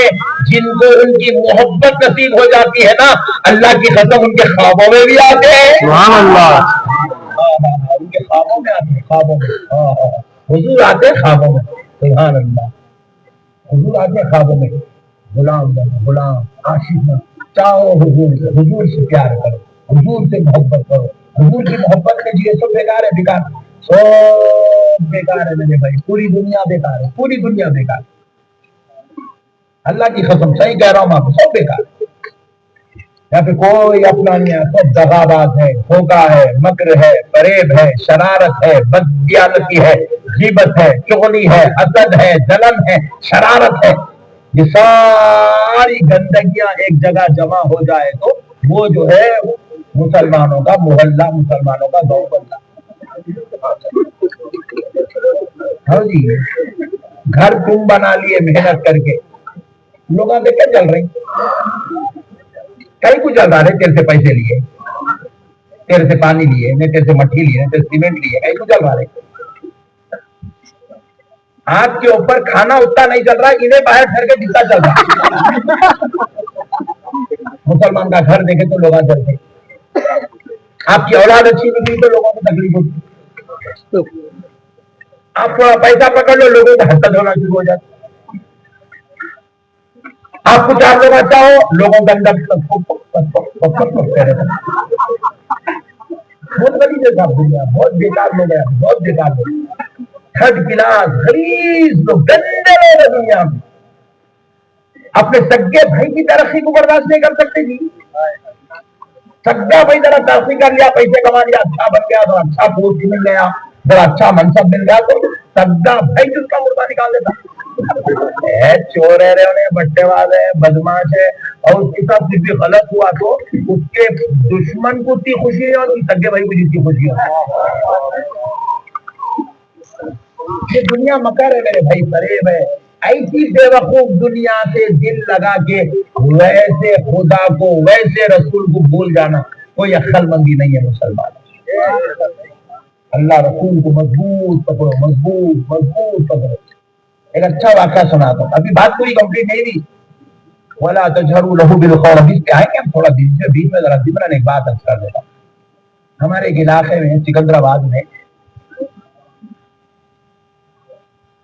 جن کو ان کی محبت نصیب ہو جاتی ہے نا، اللہ کی قسم ان کے خوابوں میں بھی آتے ہیں۔ سبحان اللہ۔ ان کے خوابوں میں آتے ہیں، خوابوں میں حضور آتے ہیں خوابوں میں، سبحان اللہ، حضور آتے ہیں خوابوں میں۔ غلام بنو، غلام عاشق بنو، چاہو حضور سے پیار کرو، حضور سے محبت کرو، حضور کی محبت میں جیے سب بیکار ہے، بیکار سب بیکار ہے میرے بھائی، پوری دنیا بیکار ہے، پوری دنیا بیکار ہے، اللہ کی قسم صحیح کہہ رہا ہوں، آپ سب بیکار ہے، یہاں پہ کوئی اپنا نہیں ہے، سب دغاباز ہے، دھوکہ ہے، مکر ہے، فریب ہے، شرارت ہے، بددیانتی ہے، غیبت ہے، چغلی ہے، حسد ہے، ظلم ہے، شرارت ہے، یہ ساری گندگیاں ایک جگہ جمع ہو جائے تو وہ جو ہے مسلمانوں کا محلہ، مسلمانوں کا گاؤں بنتا۔ ہاں جی، گھر تم بنا لیے محنت کر کے، لوگ آگے کیا چل رہے کئی کچھ چل رہا ہے، تیرے سے پیسے لیے، تیرے سے پانی لیے، نہیں تیرے سے مٹی لیے، تیرے سے سیمنٹ لیے، کئی کچھ چل رہا ہے۔ آپ کے اوپر کھانا اتنا نہیں چل رہا، انہیں باہر گھر کے کتنا چل رہا۔ مسلمان کا گھر دیکھے تو لوگ چلتے، آپ کی اولاد اچھی نکلی تو لوگوں کو تکلیف ہوتی، آپ تھوڑا پیسہ پکڑ لو لوگوں کو حسد ہونا شروع ہو جاتا، آپ کو چار لوگ اچھا ہو لوگوں کے اندر بہت غریب ہے صاحب دنیا، بہت بیکار لوگ ہیں، بہت بیکار لوگ، تھرڈ کلاس غلیظ لوگ، گندے لوگ ہیں دنیا میں، اپنے سگے بھائی کی ترقی کو برداشت نہیں کر سکتے جی، سگا بھائی ذرا ترقی کر لیا، پیسے کما لیا، اچھا بن گیا تو اچھا پوسٹ مل گیا، ذرا اچھا منصب مل گیا تو سگا بھائی جس کا مردہ نکال دیتا، چور ہے رہے بٹے باز ہے، بدماش ہے، اور اس کے ساتھ کچھ بھی غلط ہوا تو اس کے دشمن کو اتنی خوشی ہے اور سگے بھائی کو جتنی خوشی ہے۔ یہ دنیا مکر ہے میرے بھائی، فریب ہے، ایسی بے وقوف دنیا سے دل لگا کے ویسے خدا کو ویسے رسول کو بھول جانا کوئی عقل مندی نہیں ہے مسلمان۔ اللہ رسول کو مضبوط پکڑو، مضبوط مضبوط پکڑو۔ ایک اچھا واقعہ سناتا ہوں، ابھی بات پوری کمپلیٹ نہیں تھی، وَلَا تَجْهَرُوا لَهُ بِالْقَوْلِ، حدیث پہ آئے کہ ہم تھوڑا بیچ میں ذرا ضمن ایک بات عرض کر دیتا ہوں۔ ہمارے ایک علاقے میں سکندرآباد میں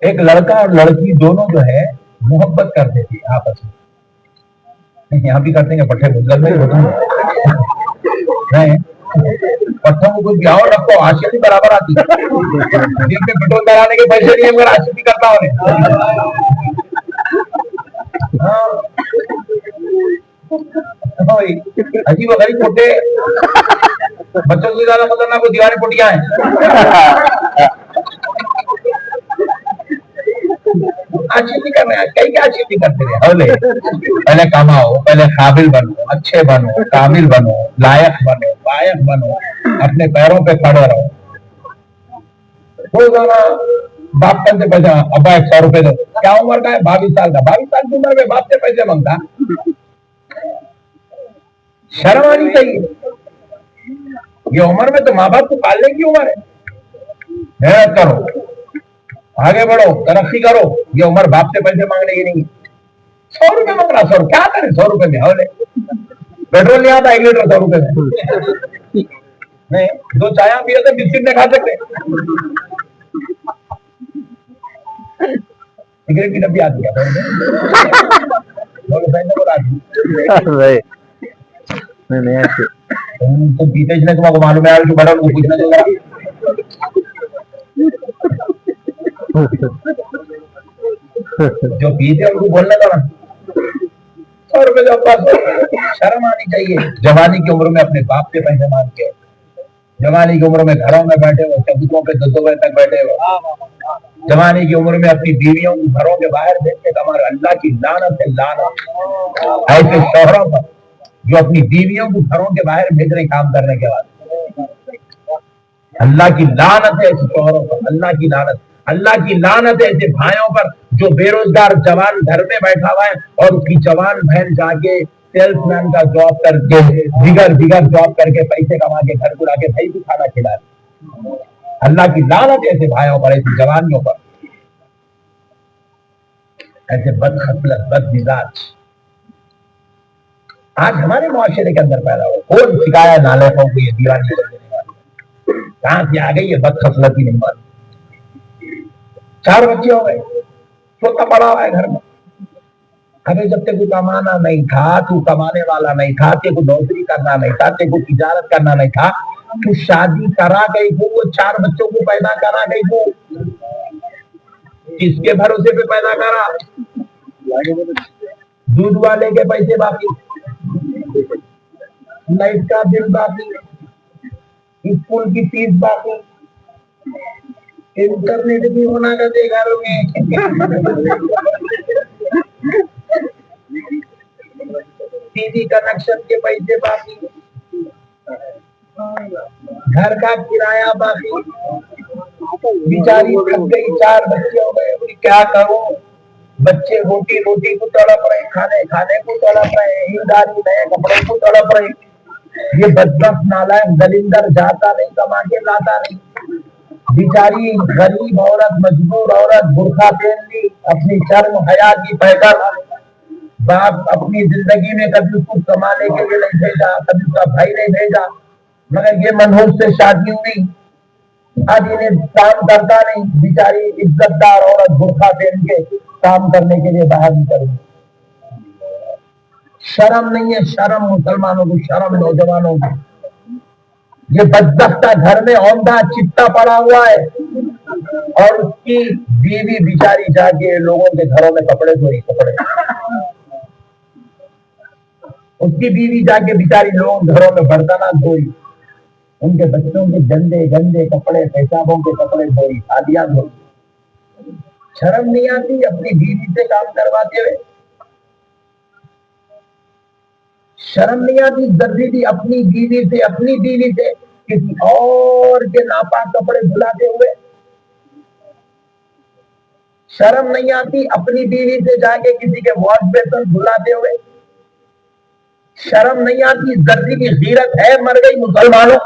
ایک لڑکا اور لڑکی دونوں جو ہے محبت کرتے تھے آپس میں، یہاں بھی کرتے ہیں پٹھے مطلب نہیں پٹھوں کو کچھ بیاہ رکھو، عاشقی برابر آتی ہے، جن میں پٹرول ڈرانے کے پیسے نہیں ہے مگر عاشقی کرتا ہوں عجیب و غریب پٹے بچوں سے زیادہ خطرناک کو دیوانے پٹیاں ہیں، عاشقی کر رہے ہیں، کئی کیا عاشقی کرتے رہے، پہلے کماؤ، پہلے قابل بنو، اچھے بنو، کامل بنو، لائق بنو، لائق بنو، اپنے پیروں پہ کھڑے رہو، روزانہ باپ کا سے پیسہ، ابا 100 روپے دو، کیا عمر کا ہے 22 سال کا، 22 سال کی عمر میں باپ سے پیسے مانگتا، شرم آنی چاہیے، یہ عمر میں تو ماں باپ کو پالنے کی عمر ہے، محنت کرو، آگے بڑھو، ترقی کرو، یہ عمر باپ سے پیسے مانگنے کی نہیں، 100 روپے مانگ رہا، 100 کیا کریں 100 روپے میں، ہولے پیٹرول نہیں آتا 1 لیٹر 100 روپے میں، نہیں 2 چایاں پیے تو بسکٹ نہیں کھا سکتے، سگریٹ کی ڈبی آتی ہے تو پیتے نے تمہیں کو معلوم ہے کہ بڑا کو پوچھنا چاہیے جو پیتے ان کو بولنے کا نا 100 روپے کا پاس شرم آنی چاہیے. جوانی کی عمر میں اپنے باپ کے پیسے مانگ کے, جوانی کی عمر میں گھروں میں بیٹھے ہوئے چبوتروں پہ 2 بجے تک بیٹھے ہوئے, جوانی کی عمر میں اپنی بیویوں کو گھروں کے باہر دیکھ کے کما رہے. اللہ کی لعنت ہے, لعنت ایسے شوہروں پر جو اپنی بیویوں کو گھروں کے باہر بھیج رہے کام کرنے کے بعد. اللہ کی لعنت ہے ایسے شوہروں پر, اللہ کی لعنت. اللہ کی لعنت ہے ایسے بھائیوں پر جو بے روزگار جوان گھر میں بیٹھا ہوا ہے اور اس کی جوان بہن جا کے سیلس مین کا جاب کر کے دیگر جاب کر کے پیسے کما کے گھر کو لا کے صحیح بھی کھانا کھلا ہے. اللہ کی لعنت ہے ایسے بھائیوں پر, ایسی جوانیوں پر, ایسے بد خصلت بد مزاج آج ہمارے معاشرے کے اندر پیدا ہو. کون سکھایا نالائقوں کو یہ دیوانی کر دینے والی؟ کہاں سے آ گئی یہ بد خصلتی نہیں معلوم. 4 بچے ہو گئے, چھوٹا بڑا ہوا ہے گھر میں. ابھی جب تک کمانا نہیں تھا, تو کمانے والا نہیں تھا, تیرے کو نوکری کرنا نہیں تھا, تیرے کو تجارت کرنا نہیں تھا, تو شادی کرا گئی کو, وہ 4 بچوں کو پیدا کرا گئی کو, کس کے بھروسے پہ پیدا کرا؟ دودھ والے کے پیسے باقی, لائٹ کا بل باقی, اسکول کی فیس باقی, انٹرنیٹ بھی ہونا کا دے گھر میں, ٹی وی کنیکشن کے پیسے باقی, گھر کا کرایہ باقی. بیچاری تھک گئی, 4 بچے ہو گئے, کیا کروں؟ بچے روٹی کو تڑپ رہے, کھانے کو تڑپ رہے, اینداری نئے کپڑے کو تڑپ رہے. یہ بدبخت نالائق دلندر جاتا نہیں, کما کے لاتا نہیں. بیچاری غریب عورت, مجبور عورت, برقع پہن لی, اپنی شرم حیا کی پیکر. باپ اپنی زندگی میں کبھی اس کو کمانے کے لیے نہیں بھیجا, کبھی اس کا بھائی نہیں بھیجا, مگر یہ منحوس سے شادی ہوئی, آج انہیں کام کرتا نہیں. بیچاری عزت دار عورت برقع پہن کے کام کرنے کے لیے باہر نکل. شرم نہیں ہے, شرم مسلمانوں کو, شرم نوجوانوں کو. یہ بدبختہ گھر میں عمدہ چتا پڑا ہوا ہے, اور اس کی بیوی بیچاری جا کے لوگوں کے گھروں میں کپڑے دھوئی, کپڑے. اس کی بیوی جا کے بیچاری لوگوں کے گھروں میں برتن دھوئی, ان کے بچوں کے گندے گندے کپڑے, پیشابوں کے کپڑے دھوئی, شادیاں دھوئی. شرم نہیں آتی اپنی بیوی سے کام کرواتے ہوئے؟ شرم نہیں آتی دردی بھی اپنی بیوی سے کسی اور کے ناپاک کپڑے دھلاتے ہوئے؟ شرم نہیں آتی اپنی بیوی سے جا کے کسی کے واش بیسن دھلاتے ہوئے؟ شرم نہیں آتی؟ دردی کی غیرت ہے مر گئی مسلمانوں.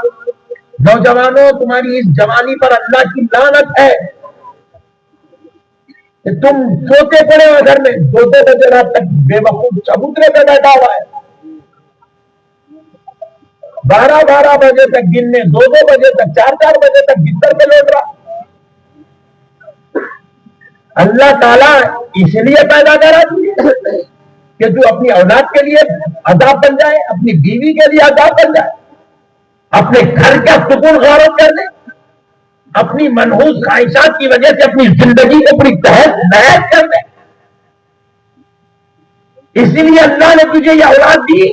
نوجوانوں, تمہاری اس جوانی پر اللہ کی لعنت ہے. تم سوتے پڑے ہو گھر میں, 2 بجے رات تک بے وقوف چبوترے پہ بیٹھا ہوا ہے, 12 بجے تک دن میں, 2 بجے تک, 4 بجے تک بستر پہ لوٹ رہا. اللہ تعالیٰ اس لیے پیدا کرا کہ تو اپنی اولاد کے لیے عذاب بن جائے, اپنی بیوی کے لیے عذاب بن جائے, اپنے گھر کا سکون غارت کر دے, اپنی منحوس خواہشات کی وجہ سے اپنی زندگی کو پوری تہس نہس کر دے. اسی لیے اللہ نے تجھے یہ اولاد دی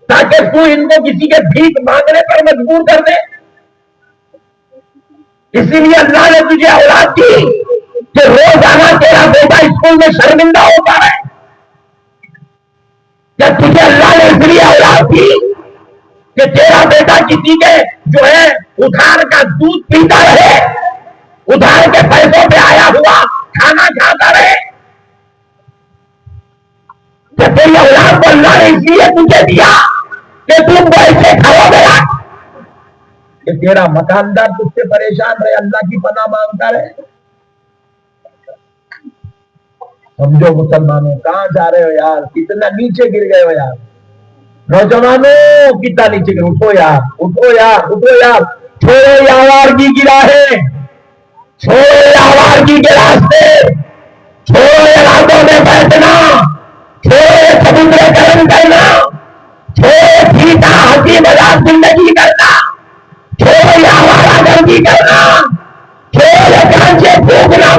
تاکہ تو ان کو کسی کے بھیک مانگنے پر مجبور کر دے. اسی لیے اللہ نے تجھے اولاد دی کہ روزانہ تیرا بیٹا اسکول میں شرمندہ ہوتا ہے. کیا تجھے اللہ نے اس لیے اولاد دی کہ تیرا بیٹا کسی کے جو ہے ادھار کا دودھ پیتا رہے, ادھار کے پیسوں پہ آیا ہوا کھانا کھاتا رہے؟ کہ تیری اولاد کو اللہ نے اس لیے تجھے دیا کہ تم کو ایسے کھاؤ گیا کہ تیرا مکاندار تجھ سے پریشان رہے, اللہ کی پناہ مانگتا رہے. سمجھو مسلمانوں, کہاں جا رہے ہو یار, کتنا نیچے گر گئے ہو یار. نوجوانوں کتنا نیچے گر, اٹھو یار, اٹھو یار, اٹھو یار. چھوڑو یہ آوارگی کی راہیں, چھوڑو یہ آوارگی کے راستے, چھوڑو یہ راتوں میں بیٹھنا, چھوڑو یہ سمندر گرم کرنا, چھوڑو یہ سیدھا ہنسی مذاق زندگی کرنا, چھوڑو یہ آوارہ گردی کرنا, چھوڑو یہ گانجے پھونکنا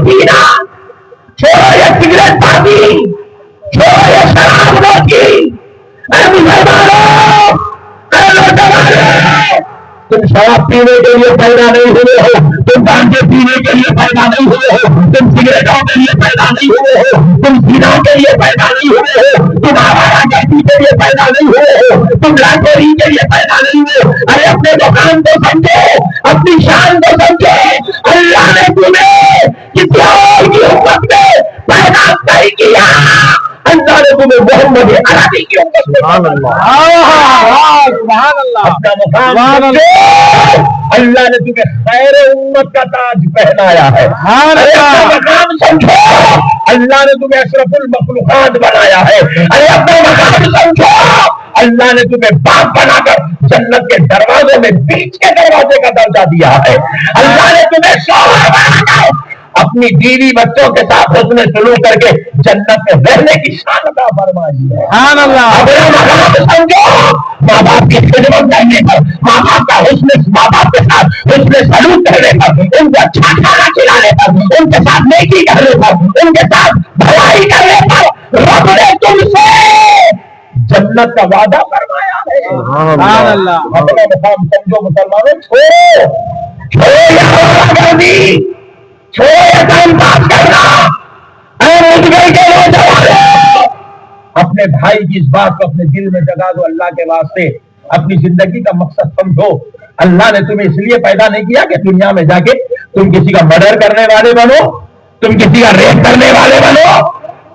نوشی، چھوڑو یہ شراب نوشی، اے مسلمانوں، اے نوجوانوں، تم شراب پینے کے لیے پیدا نہیں ہوئے ہو، تم گانجے پینے کے لیے پیدا نہیں ہوئے ہو، تم سگریٹوں کے لیے پیدا نہیں ہوئے ہو، تم زنا کے لیے پیدا نہیں ہوئے ہو، تم آوارہ گردی کے لیے پیدا نہیں ہوئے ہو، تم لاٹوری کے لیے پیدا نہیں ہوئے ہو۔ ارے اپنے مقام کو سمجھو، اپنی شان کو سمجھو، اللہ نے تمہیں کسی اور کی امت میں پیدا نہیں کیا، اللہ نے تمہیں محمد عربی کی امت میں سبحان اللہ، اپنا مقام سمجھو، اللہ نے تمہیں خیر امت کا تاج پہنایا ہے۔ ارے اپنا مقام سمجھو، اللہ نے تمہیں اشرف المخلوقات بنایا ہے۔ ارے اپنا مقام سمجھو، اللہ نے تمہیں باپ بنا کر جنت کے دروازے میں بیچ کے دروازے کا درجہ دیا ہے۔ اللہ نے تمہیں شوہر بنا کر اپنی بیوی بچوں کے ساتھ حسن سلوک کر کے جنت میں رہنے کی شان عطا فرمائی ہے۔ سبحان اللہ۔ اپنا مقام سمجھو، ماں باپ کی خدمت کرنے پر، ماں باپ کا ماں باپ کے ساتھ حسن سلوک کرنے پر، ان کو اچھا کھانا کھلانے پر، ان کے ساتھ نیکی کرنے پر، ان کے ساتھ بھلائی کرنے پر رب نے تم سے جنت کا وعدہ فرمایا ہے۔ سبحان اللہ۔ اپنا مقام سمجھو مسلمانوں، چھوڑو یہ گردی، چھوڑو یہ ٹائم پاس کرنا۔ اے مجھ کے نوجوانوں، اپنے بھائی کی اس بات کو اپنے دل میں جگا دو، اللہ کے واسطے اپنی زندگی کا مقصد سمجھو۔ اللہ نے تمہیں اس لیے پیدا نہیں کیا کہ دنیا میں جا کے تم کسی کا مرڈر کرنے والے بنو، تم کسی کا ریپ کرنے والے بنو،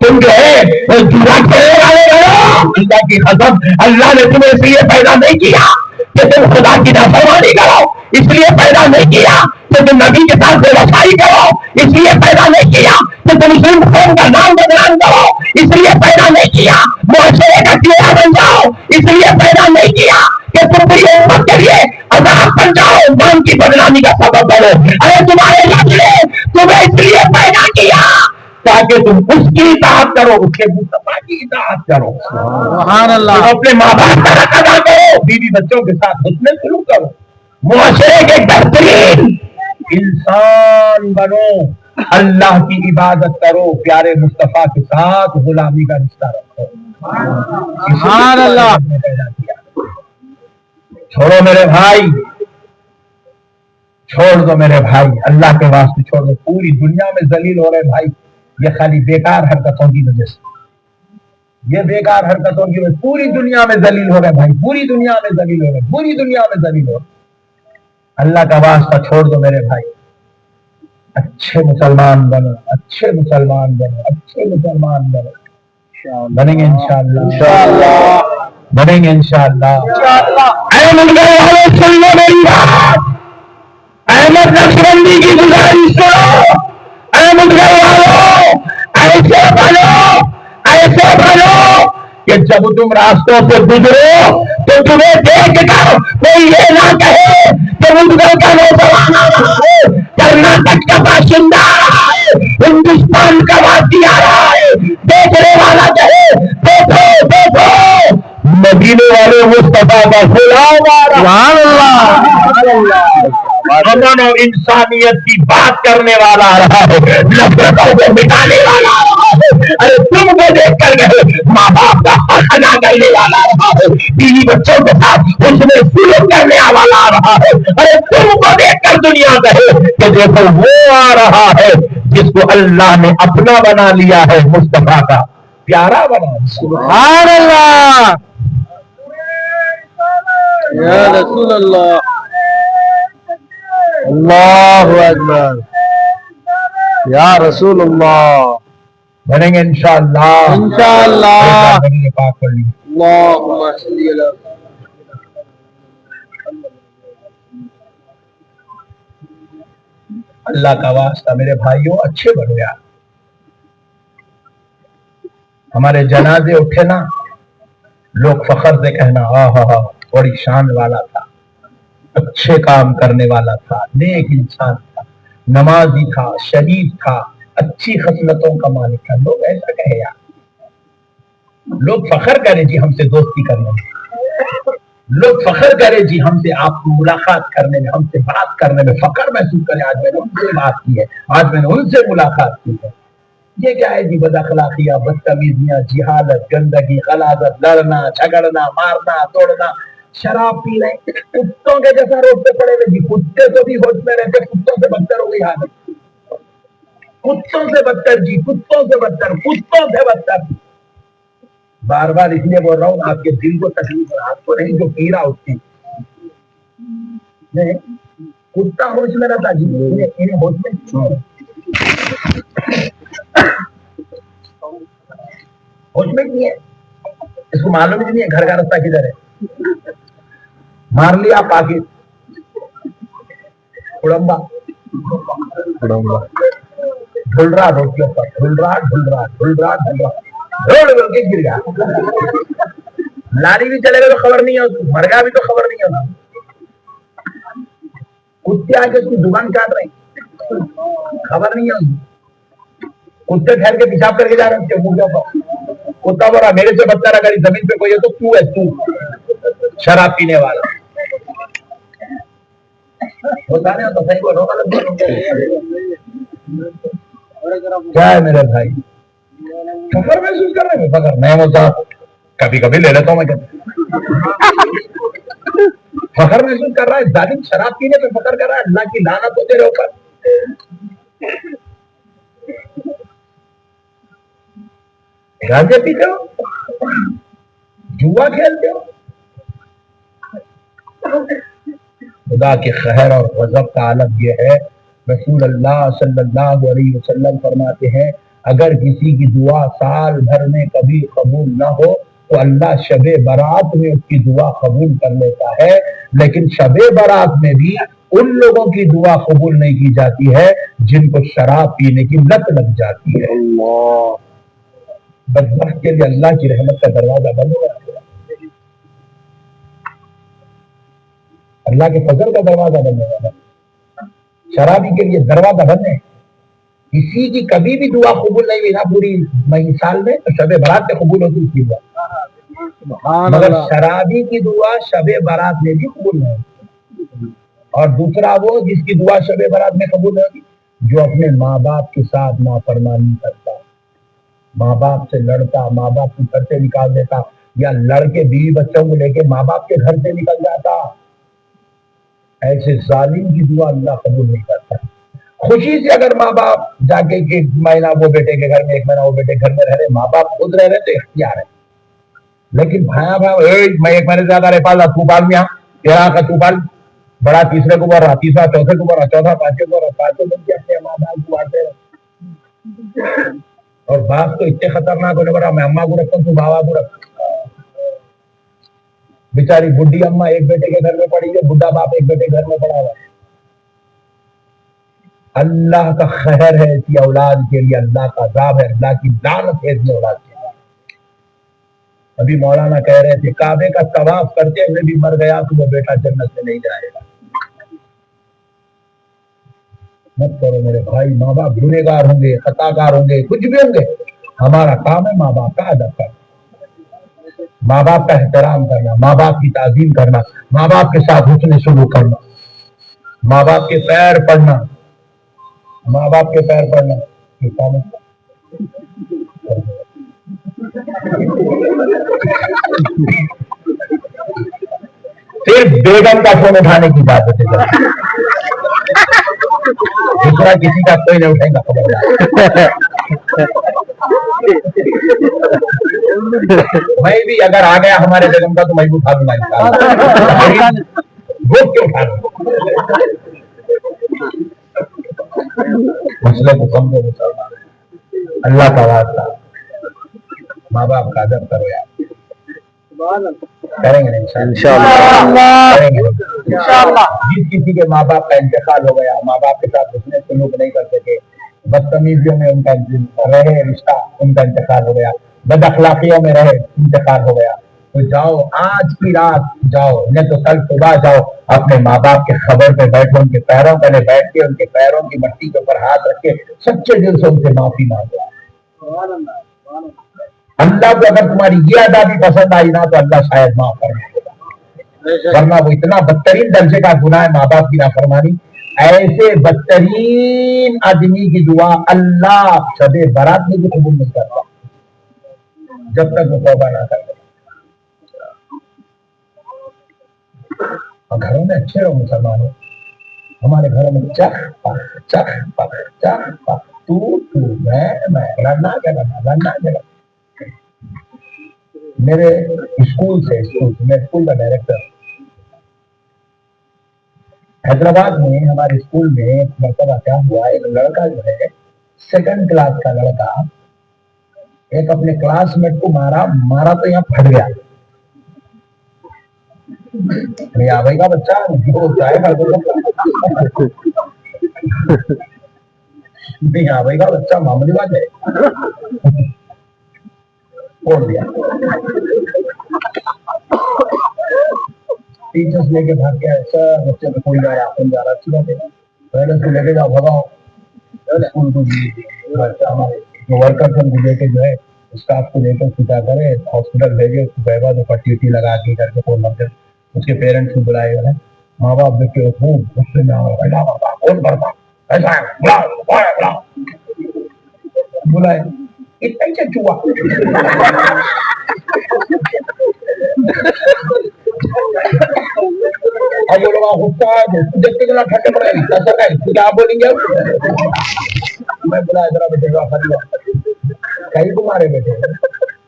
تم جو ہے جوا کھیلنے والے بنو۔ اللہ کی قسم، اللہ نے تمہیں اس لیے پیدا نہیں کیا کہ تم خدا کی نافرمانی کرو، اس لیے پیدا نہیں کیا کہ تم نبی کے ساتھ بے وفائی کرو، اس لیے پیدا نہیں کیا کہ تم مسلم قوم کا نام بدنام کرو، اس لیے پیدا نہیں کیا معاشرے کا کیڑا بن جاؤ، اس لیے پیدا نہیں کیا کہ تم پوری امت کے لیے عذاب بن جاؤ، نام کی بدنامی کا سبب بنو۔ ارے تمہارے رب نے تمہیں اس لیے پیدا کیا تاکہ تم اس کی اطاعت کرو، اس کے مصطفیٰ کی اطاعت کرو۔ سبحان اللہ۔ تم اپنے ماں باپ کا حق ادا کرو، بیوی بچوں کے ساتھ حسن سلوک کرو، معاشرے کے بہترین انسان بنو، اللہ کی عبادت کرو، پیارے مصطفیٰ کے ساتھ غلامی کا رشتہ رکھو۔ سبحان اللہ۔ چھوڑو میرے بھائی، چھوڑ دو میرے بھائی، اللہ کے واسطے چھوڑ دو۔ پوری دنیا میں ذلیل ہو رہے بھائی، یہ خالی بیکار حرکتوں کی وجہ سے، یہ بیکار حرکتوں کی وجہ سے پوری دنیا میں ذلیل ہو رہے بھائی، پوری دنیا میں ذلیل ہو رہے، پوری دنیا میں ذلیل ہو رہے۔ اللہ کا واسطہ چھوڑ دو میرے بھائی، اچھے مسلمان بنو، اچھے مسلمان بنو، اچھے مسلمان بنو، بنیں گے انشاءاللہ، بنیں گے انشاءاللہ۔ اے ملک والے سن لو میری بات، احمد نقشبندی کی گزارش کرو، اے ملک والوں ایسے بنو کہ جب تم راستوں سے گزرو تو تمہیں دیکھ کر کوئی یہ نہ کہے کہ مدغل کا نوجوان آ رہا ہے، کرناٹک کا باشندہ آ رہا ہے، ہندوستان کا واسی آ رہا ہے، دیکھنے والا کہے دیکھو دیکھو مدینے والے مصطفیٰ کا غلام آ رہا ہے، امن اور انسانیت کی بات کرنے والا آ رہا ہے، نفرتوں کو مٹانے والا آ رہا ہے۔ ارے تم کو دیکھ کر گئے ماں باپ کا حق ادا کرنے والا آ رہا ہے، بیوی بچوں کے ساتھ اس میں سلوک کرنے والا آ رہا ہے۔ ارے تم کو دیکھ کر دنیا کہے کہ دیکھو وہ آ رہا ہے جس کو اللہ نے اپنا بنا لیا ہے، مصطفیٰ کا پیارا بنا۔ سبحان اللہ، یا رسول اللہ، اللہ اکبر، یا رسول اللہ، بنیں گے انشاءاللہ، انشاءاللہ۔ پاک کر لیجیے۔ اللہم صلی علی اللہ کا واسطہ میرے بھائیوں اچھے بنو یار، ہمارے جنازے اٹھے نا، لوگ فخر سے کہنا ہاں ہاں ہاں بڑی شان والا تھا، اچھے کام کرنے والا تھا، نیک انسان تھا، نمازی تھا، شہید تھا، اچھی خصلتوں کا مالک تھا۔ لوگ ایسا کہے یار، لوگ فخر کرے جی ہم سے دوستی کرنے میں، لوگ فخر کرے جی ہم سے آپ کو ملاقات کرنے میں، ہم سے بات کرنے میں فخر محسوس کرے، آج میں نے ان سے بات کی ہے، آج میں نے ان سے ملاقات کی ہے۔ یہ کیا ہے جی؟ بد اخلاقیاں، بدتمیزیاں، جہالت، گندگی، غلاظت، لڑنا جھگڑنا، مارنا توڑنا، شراب پی رہے ہیں کتوں کے جیسا روڈ پہ پڑے ہوئے جی. کتے تو بھی ہوش میں رہتے، کتوں سے بدتر ہو گئی حالت، کتوں سے بدتر جی، کتوں سے بدتر، کتوں سے بدتر. بار بار اس لیے بول رہا ہوں آپ کے دل کو تکلیف ہے، آپ کو نہیں، جو پی رہا اس کی نہیں. کتا ہوش میں رہتا جی، انہیں ہوش میں ہوش میں نہیں ہے، اس کو معلوم ہی نہیں ہے گھر کا رستہ کدھر ہے. مار لیا پاکی اڑمبا ڈھل رہا روڈ کے اوپر، ڈھل رہا ڈھل رہا ڈھل رہا ڈھل رہا روڈ کے گر گیا. لاری بھی چلے گا تو خبر نہیں ہوتی، مر گیا بھی تو خبر نہیں ہوتا. کتے آ کے اس کی دکان کاٹ رہے ہیں، خبر نہیں ہوتی. کتے ٹھہر کے پیشاب کر کے جا رہے ہیں منہ کے اوپر. کتا بول رہا میرے سے بدتر اگر اس زمین پہ کوئی ہے تو تو ہے، تو شراب پینے والا. ہوتا نہیں ہوتا، صحیح بولو غلط بولو. کیا ہے میرے بھائی؟ فخر محسوس کر رہے ہیں؟ فخر میں ہوتا کبھی کبھی لے لیتا ہوں میں. فخر محسوس کر رہا ہے ظالم، شراب پینے پہ فخر کر رہا ہے. اللہ کی لعنت ہو تیرے اوپر. گانجے پیتے ہو، جوا کھیلتے ہو. خدا کے قہر اور غضب کا عالم یہ ہے. رسول اللہ صلی اللہ علیہ وسلم فرماتے ہیں اگر کسی کی دعا سال بھر میں کبھی قبول نہ ہو تو اللہ شب برات میں اس کی دعا قبول کر لیتا ہے. لیکن شب برات میں بھی ان لوگوں کی دعا قبول نہیں کی جاتی ہے جن کو شراب پینے کی لت لگ جاتی ہے. بدبخت کے لیے اللہ کی رحمت کا دروازہ بند ہو جاتا ہے، اللہ کے فضل کا دروازہ بند ہو جاتا ہے. شرابی کے لیے دروازہ بند ہے. کسی کی کبھی بھی دعا قبول نہیں ہوئی نا پوری سال میں تو شب برات میں قبول ہوتی اس کی دعا، مگر شرابی کی دعا شب برات میں بھی قبول نہیں ہوتی. اور دوسرا وہ جس کی دعا شب برات میں قبول ہوگی جو اپنے ماں باپ کے ساتھ نافرمانی کرتا، ماں باپ سے لڑتا، ماں باپ کو گھر سے نکال دیتا، یا لڑکے بیوی بچوں کو لے کے ماں باپ کے گھر سے نکل جاتا. ایسے ظالم کی دعا اللہ قبول نہیں کرتا. خوشی سے اگر ماں باپ جا کے ایک مہینہ وہ بیٹے کے گھر میں، ایک مہینہ وہ بیٹے کے گھر میں رہ رہے، ماں باپ خود رہ رہے تو اختیار ہے. لیکن بھایا میں ایک مہینے زیادہ رہ پالا، تو بال میں تیرا کا تو بال بڑا، تیسرے کو بڑھ رہا، تیسرا چوتھے کو بڑھ رہا، چوتھا پانچویں کو بڑھ رہا، پانچوں دن کے اپنے ماں باپ کو بانٹتے رہے. اور باپ تو اتنے خطرناک ہونے پڑا، میں اماں کو رکھتا ہوں تو بابا کو رکھتا. بیچاری بڈھی اماں ایک بیٹے کے گھر میں پڑی ہے، بڈھا باپ ایک بیٹے کے گھر میں پڑا ہوا ہے. اللہ کا خیر ہے ایسی اولاد کے لیے، اللہ کا عذاب ہے، اللہ کی لعنت ہے ایسی اولاد کے لیے. ابھی مولانا کہہ رہے تھے کعبے کا طواف کرتے ہوئے بھی مر گیا تو وہ بیٹا جنت میں نہیں جائے گا. مت کرو میرے بھائی. ماں باپ گنہگار ہوں گے، خطا کار ہوں گے، کچھ بھی ہوں گے، ہمارا کام ہے ماں باپ کا ادب کرنا، ماں باپ کا احترام کرنا، ماں باپ کی تعظیم کرنا، ماں باپ کے ساتھ حسن سلوک کرنا، ماں باپ کے پیر پڑھنا، ماں باپ کے پیر پڑھنا. صرف بیگم کا فون اٹھانے کی اجازت ہے، دوسرا کسی کا کوئی نہیں اٹھائے گا. میں بھی اگر آ گیا ہمارے بیگم کا تو میں بھی اٹھا دوں گا. وہ کیوں اٹھا دوں؟ مسئلے کو کم دو. اللہ کا واسطہ ماں باپ کا ادب کرو یار. کریں گے انشاءاللہ کریں گے. جس کسی کے ماں باپ کا انتقال ہو گیا، ماں باپ کے ساتھ حسن سلوک نہیں کر سکے، بدتمیزیوں میں ان کا رہے رشتہ، ان کا انتقال ہو گیا، بد اخلاقیوں میں رہے انتقال ہو گیا، تو جاؤ آج کی رات جاؤ، نہیں تو کل صبح جاؤ، اپنے ماں باپ کے قبر پہ بیٹھو، ان کے پیروں پہلے بیٹھ کے ان کے پیروں کی مٹی کے اوپر ہاتھ رکھ کے سچے دل سے ان سے معافی مانگو. اللہ کو اگر تمہاری یہ ادا بھی پسند آئی نا تو اللہ شاید معاف کرے گا، ورنہ وہ اتنا بدترین درجے کا گناہ ہے ماں باپ کی نافرمانی. ایسے بدترین آدمی کی دعا اللہ شب برات میں بھی قبول نہیں کرتا جب تک وہ توبہ نہ کرے. اور گھروں میں اچھے رہو مسلمانوں. ہمارے گھروں میں چخ پک تو میں لڑنا جگہ. میرے اسکول میں اسکول کا ڈائریکٹر حیدرآباد میں ہمارے اسکول میں ایک مرتبہ کیا ہوا, ایک لڑکا جو ہے 2nd کلاس کا لڑکا ایک اپنے کلاس میٹ کو مارا تو یہاں پھٹ گیا. بھائی کا بچہ بھائی کا بچہ معمولی بات ہے, چھوڑ دیا. ٹیچرس لے کے بھاگ گیا, سر بچے کو کوئی جا رہا اچھی بات ہے, پیرنٹس کو لے کے جاؤ بھگاؤ. اسکول کو ہمارے ورکر لے کے جو ہے اسٹاف کو لے کر سیدھا کرے ہاسپٹل لے گئے, اس کو پٹی لگا کے کر کے فون نمبر اس کے پیرنٹس کو بلائے گئے. ماں باپ دیکھ کے خوب غصے میں کون کرتا ایسا بلائے اتنا ہی چوا. اب وہ لوگ غصہ دیکھتے کہ ٹھنڈے پڑے گی کیا بولیں گے. میں بلایا ذرا بیٹے کہیں کو مارے بیٹے,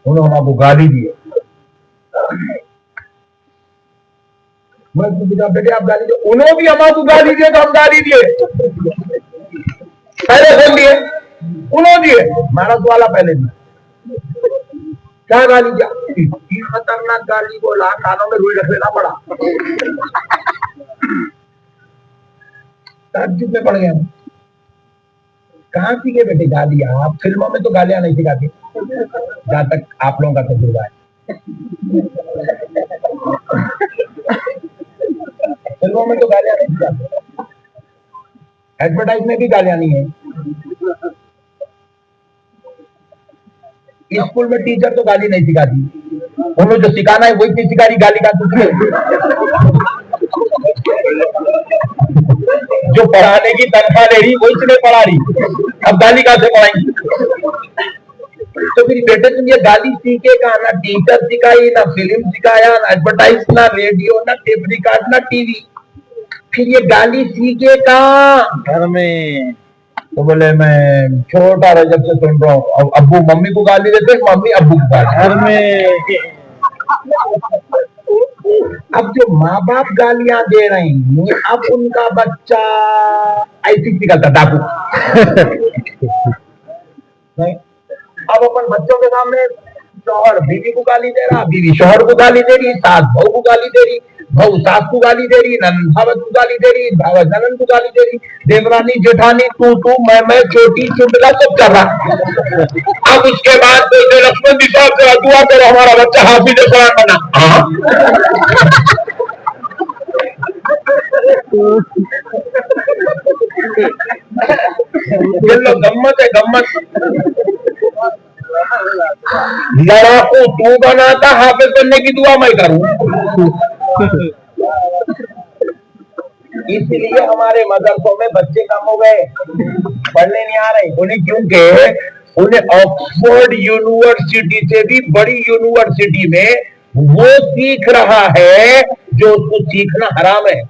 انہوں نے کو گالی دیے. میں پوچھا بیٹے آپ گالی دیے, انہوں بھی ہمارے کو گالی دیے تو ہم گالی دیے پہلے کھول دیے, انہوں دیے مارا والا پہلے دیے. کیا گالی دیا, خطرناک گالی بولا, کانوں میں روئی رکھ لینا پڑا. تعجب میں پڑ گیا. کہاں سیکھے بیٹے گالی آپ؟ فلموں میں تو گالیاں نہیں سکھاتے جہاں تک آپ لوگوں کا تجربہ ہے. فلموں میں تو گالیاں نہیں سکھاتے, ایڈورٹائز میں بھی گالیاں نہیں ہے. اسکول میں ٹیچر تو گالی نہیں سکھاتی, انہوں جو سکھانا ہے وہی چیز سکھا رہی, گالی کا کچھ جو پڑھانے کی تنخواہ لے رہی وہی سے نہیں پڑھا رہی, اب گالی کہاں سے پڑھائیں گی. تو پھر بیٹے تم یہ گالی سیکھے گا, نہ ٹیچر سکھائی, نہ فلم سکھایا, نہ ایڈورٹائز, نہ ریڈیو, نہ ٹیپ ریکارڈ, نہ ٹی وی, پھر یہ گالی سیکھے کہاں گھر میں. تو بولے میں چھوٹا رہا جب سے سن رہا ہوں, ابو ممی کو گالی دیتے, ممی ابو کو گالی گھر میں. اب جو ماں باپ گالیاں دے رہے ہیں اب ان کا بچہ ایسی نکلتا ڈاکو. اب اپن بچوں کے سامنے شوہر بیوی کو گالی دے رہا, بیوی شوہر کو گالی دے رہی, ساس بہو کو گالی دے رہی, بہو ساس کو گالی دے رہی, نند بھاوت کو گالی دے رہی, بھاوت نند کو گالی دے رہی, دیورانی جیٹھانی تو میں چھوٹی چنڈلا سب کر رہا. اب اس کے بعد لکشمن جی صاحب سے دعا کرو ہمارا بچہ حافظ قرآن بنا. گمت ہے گمت. لڑاکو تو بناتا, حافظ بننے کی دعا میں کروں. اس لیے ہمارے مدرسوں میں بچے کم ہو گئے, پڑھنے نہیں آ رہے. انہیں کیونکہ انہیں آکسفورڈ یونیورسٹی سے بھی بڑی یونیورسٹی میں وہ سیکھ رہا ہے جو اس کو سیکھنا حرام ہے.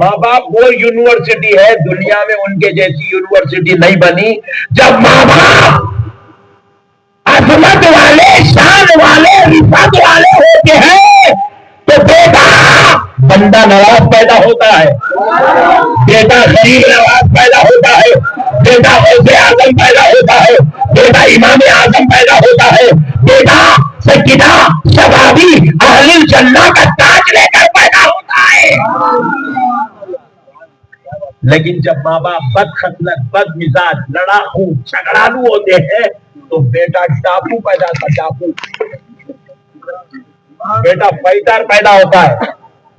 ماں باپ وہ یونیورسٹی ہے, دنیا میں ان کے جیسی یونیورسٹی نہیں بنی. جب ماں باپ عظمت والے, شان والے, رفعت والے ہوتے ہیں تو بیٹا بندہ نواز پیدا ہوتا ہے, بیٹا غریب نواز پیدا ہوتا ہے, بیٹا غوث اعظم پیدا ہوتا ہے, بیٹا امام اعظم پیدا ہوتا ہے, بیٹا سیدنا شبابی اہل الجنہ کا تاج لے کر پیدا ہوتا ہے. لیکن جب ماں باپ بد خصلت, بد مزاج, لڑاکو, جھگڑالو ہوتے ہیں تو بیٹا ڈاکو پیدا ہوتا ہے, ڈاکو. بیٹا فائٹر پیدا ہوتا ہے,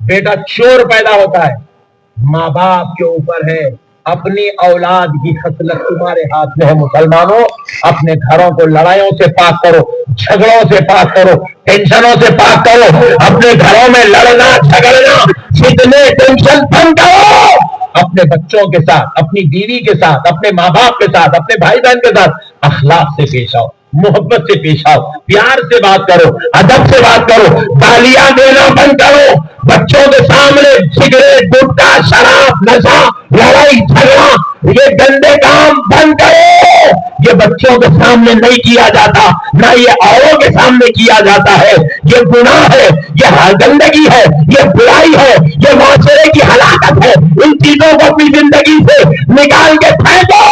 بیٹا چور پیدا ہوتا ہے. ماں باپ کے اوپر ہے اپنی اولاد کی خصلت تمہارے ہاتھ میں ہے مسلمانوں. اپنے گھروں کو لڑائیوں سے پاک کرو, جھگڑوں سے پاک کرو, ٹینشنوں سے پاک کرو. اپنے گھروں میں لڑنا جھگڑنا فتنے ٹینشن بند کرو. اپنے بچوں کے ساتھ, اپنی بیوی کے ساتھ, اپنے ماں باپ کے ساتھ, اپنے بھائی بہن کے ساتھ اخلاق سے پیش آؤ, محبت سے پیش آؤ, پیار سے بات کرو, ادب سے بات کرو. گالیاں دینا بند کرو. بچوں کے سامنے سگریٹ, گٹکا, شراب, نشہ, لڑائی جھگڑا, یہ گندے کام بند کرو. یہ بچوں کے سامنے نہیں کیا جاتا, نہ یہ اوروں کے سامنے کیا جاتا ہے. یہ گناہ ہے, یہ گندگی ہے, یہ برائی ہے, یہ معاشرے کی ہلاکت ہے. ان چیزوں کو اپنی زندگی سے نکال کے پھینکو.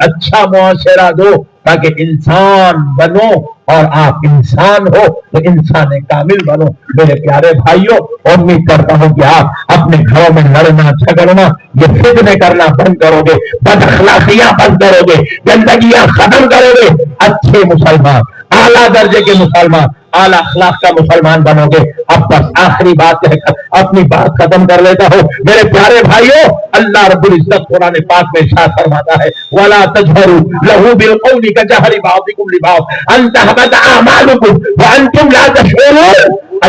اچھا معاشرہ دو تاکہ انسان بنو, اور آپ انسان ہو تو انسان کامل بنو. میرے پیارے بھائیوں, امید کرتا ہوں کہ آپ اپنے گھروں میں لڑنا جھگڑنا, یہ فتنے کرنا بند کرو گے, بد اخلاقیاں بند کرو گے, گندگیاں ختم کرو گے. اچھے مسلمان, اعلیٰ درجے کے مسلمان, اعلیٰ اخلاق کا مسلمان بنو گے. اب بس آخری بات کہہ کر اپنی بات ختم کر لیتا ہوں. میرے پیارے بھائیوں, اللہ رب العزت قرآن پاک میں ارشاد فرماتا ہے, وَلَا تَجْهَرُوا لَهُ بِالْقَوْلِ كَجَهْرِ بَعْضِكُمْ لِبَعْضٍ أَن تَحْبَطَ أَعْمَالُكُمْ وَأَنْتُمْ لَا تَشْعُرُونَ.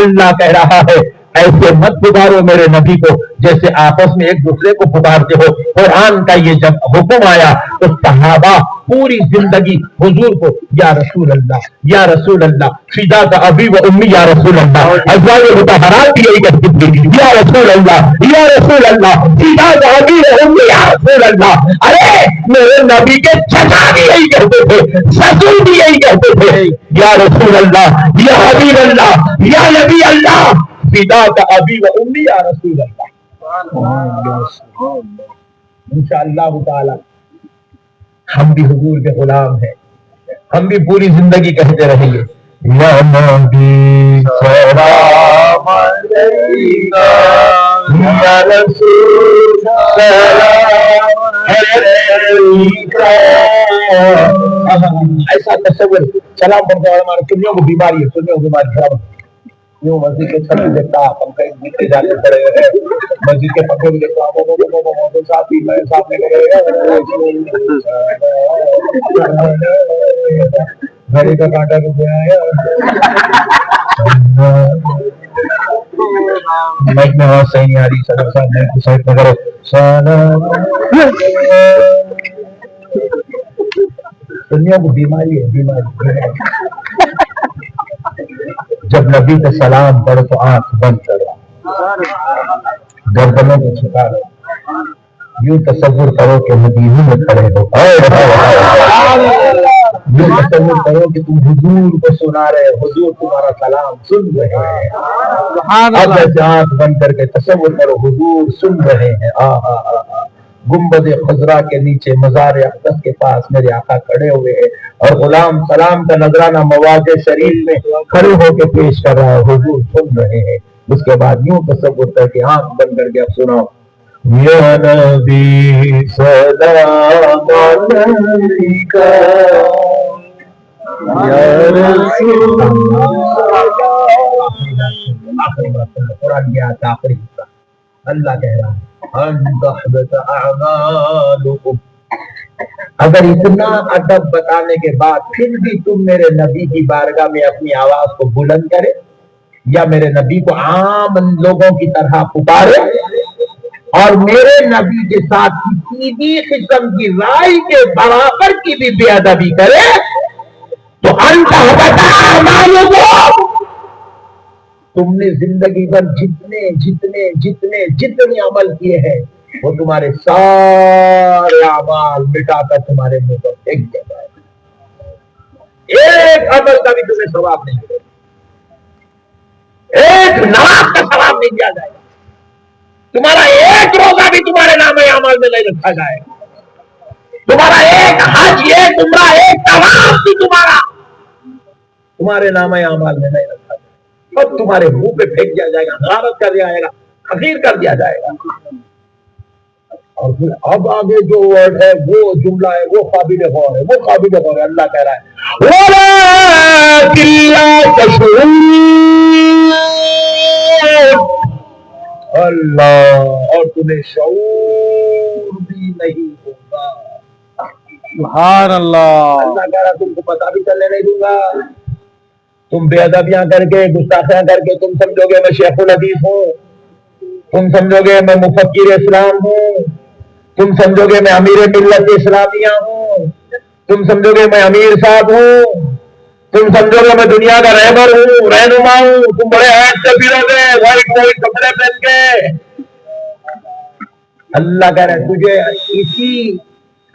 اللہ کہہ رہا ہے ایسے مت پکارو میرے نبی کو جیسے آپس میں ایک دوسرے کو پکارتے ہو. قرآن کا یہ جب حکم آیا تو صحابہ پوری زندگی حضور کو یا رسول اللہ, یا رسول اللہ, فدا کا ابی و امی یا رسول اللہ, ازواج مطہرات بھی یہی کہتی تھی یا رسول اللہ, یا رسول اللہ, فدا کا ابی و امی یا رسول اللہ. ارے میرے نبی کے چچا بھی یہی کہتے تھے, سسر بھی یہی کہتے تھے, یا رسول اللہ, یا حبیب اللہ, یا نبی اللہ, فدا کا ابی و امی یا رسول اللہ. انشاءاللہ تعالی ہم بھی حضور کے غلام ہیں, ہم بھی پوری زندگی کہتے رہیں گے یا نبی سلام علیکہ, یا رسول سلام علیکہ. ایسا تصور سلام پڑھتا ہے. ہمارے سنیوں کو بیماری ہے, سنیوں کو بیماری خراب ہے. یوں مسجد کے چھت بھی دیکھتا, پنکھے نیچے جانے پڑے ہیں, مسجد کے پنکھے بھی دیکھتا, ساتھی میں سامنے گھڑی کا کانٹا بھی گیا ہے. مائک میں آواز صحیح نہیں آ رہی, صدر صاحب میں سائڈ پہ کرو. دنیا کو بیماری ہے, بیماری. جب نبی کا سلام پڑھو تو آنکھ بند کرو, گردنوں کو چھپا لو, یوں تصور کرو کہ مدینے میں کھڑے ہو, یوں تصور کرو کہ تم حضور کو سنا رہے, حضور تمہارا سلام سن رہے ہیں. اب ایسے آنکھ بند کر کے تصور کرو حضور سن رہے ہیں. گنبد خضرا کے نیچے مزار اقدس کے پاس میرے آقا کھڑے ہوئے ہیں, اور غلام سلام کا نذرانہ مواضع شریف میں کھڑے ہو کے پیش کر رہا ہے, حضور سن رہے ہیں. اس کے بعد یوں تصور کر کے آنکھ بند کر کے اب سناؤ, یا نبی سلام علیکہ, یا رسول قرآن کی آیت آخری حصہ. اللہ کہہ رہا ہے اگر اتنا ادب بتانے کے بعد پھر بھی تم میرے نبی کی بارگاہ میں اپنی آواز کو بلند کرے, یا میرے نبی کو عام لوگوں کی طرح پکارے, اور میرے نبی کے ساتھ کسی بھی قسم کی رائے کے برابر کی بھی بے ادبی کرے, تو انت بتا تم نے زندگی بھر جتنے جتنے جتنے جتنے عمل کیے ہیں وہ تمہارے سارے اعمال مٹا کر تمہارے منہ پر پھینک دیا جائے گا. ایک عمل کا بھی تمہیں ثواب نہیں دے گا, ایک نماز کا ثواب نہیں دیا جائے گا, تمہارا ایک روزہ بھی تمہارے نام اعمال میں نہیں رکھا جائے گا, تمہارا ایک حج, ایک عمرہ, ایک طواف بھی تمہارے نام اعمال میں نہیں رکھا جائے گا. اب تمہارے منہ پہ پھینک دیا جائے گا, غارت کر دیا جائے گا, حقیر کر دیا جائے گا. اور پھر اب آگے جو ورڈ ہے, وہ جملہ ہے, وہ قابل غور ہے, وہ قابل غور ہے. اللہ کہہ رہا ہے اللہ, اور تمہیں شعور شعور بھی نہیں ہوگا. سبحان اللہ. اللہ کہہ رہا تم کو پتہ بھی چلنے نہیں دوں گا. تم بے ادبیاں کر کے گستاخیاں کر کے تم سمجھو گے میں شیخ الحدیث ہوں, تم سمجھو گے میں مفکر اسلام ہوں, تم سمجھو گے میں امیر ملت اسلامیہ ہوں, تم سمجھو گے میں امیر صاحب ہوں, تم سمجھو گے میں دنیا کا رہبر ہوں, رہنما ہوں. تم بڑے ہیٹ سے پھرو گے وائٹ وائٹ کپڑے پہن کے. اللہ کہہ رہے تجھے اسی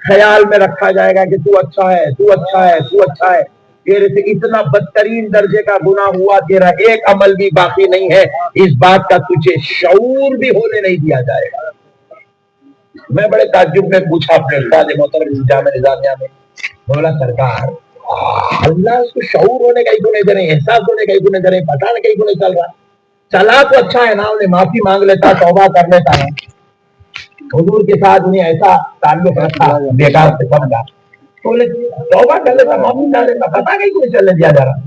خیال میں رکھا جائے گا کہ تو اچھا ہے, تو اچھا ہے, تو اچھا ہے. تیرے سے اتنا بدترین درجے کا گناہ ہوا, تیرا ایک عمل بھی باقی نہیں ہے, اس بات کا تجھے شعور بھی ہونے نہیں دیا جائے گا. میں بڑے تعجب میں پوچھا اپنے استاد محترم جامع نظامیہ میں, بولا سرکار اللہ اس کو شعور ہونے کا ہی کیوں نہیں دے رہے, احساس ہونے کا ہی کیوں نہیں دے رہے, پتہ نہیں کہیں کیوں نہیں چل رہا. چلا تو اچھا ہے نا, انہیں معافی مانگ لیتا, توبہ کر لیتا ہے, حضور کے ساتھ انہیں ایسا تعلق رکھا بیکار سے سمجھا, توبہ کر لیتا, معافی چاہ لیتا, پتہ نہیں کیوں چلنے دیا جا رہا.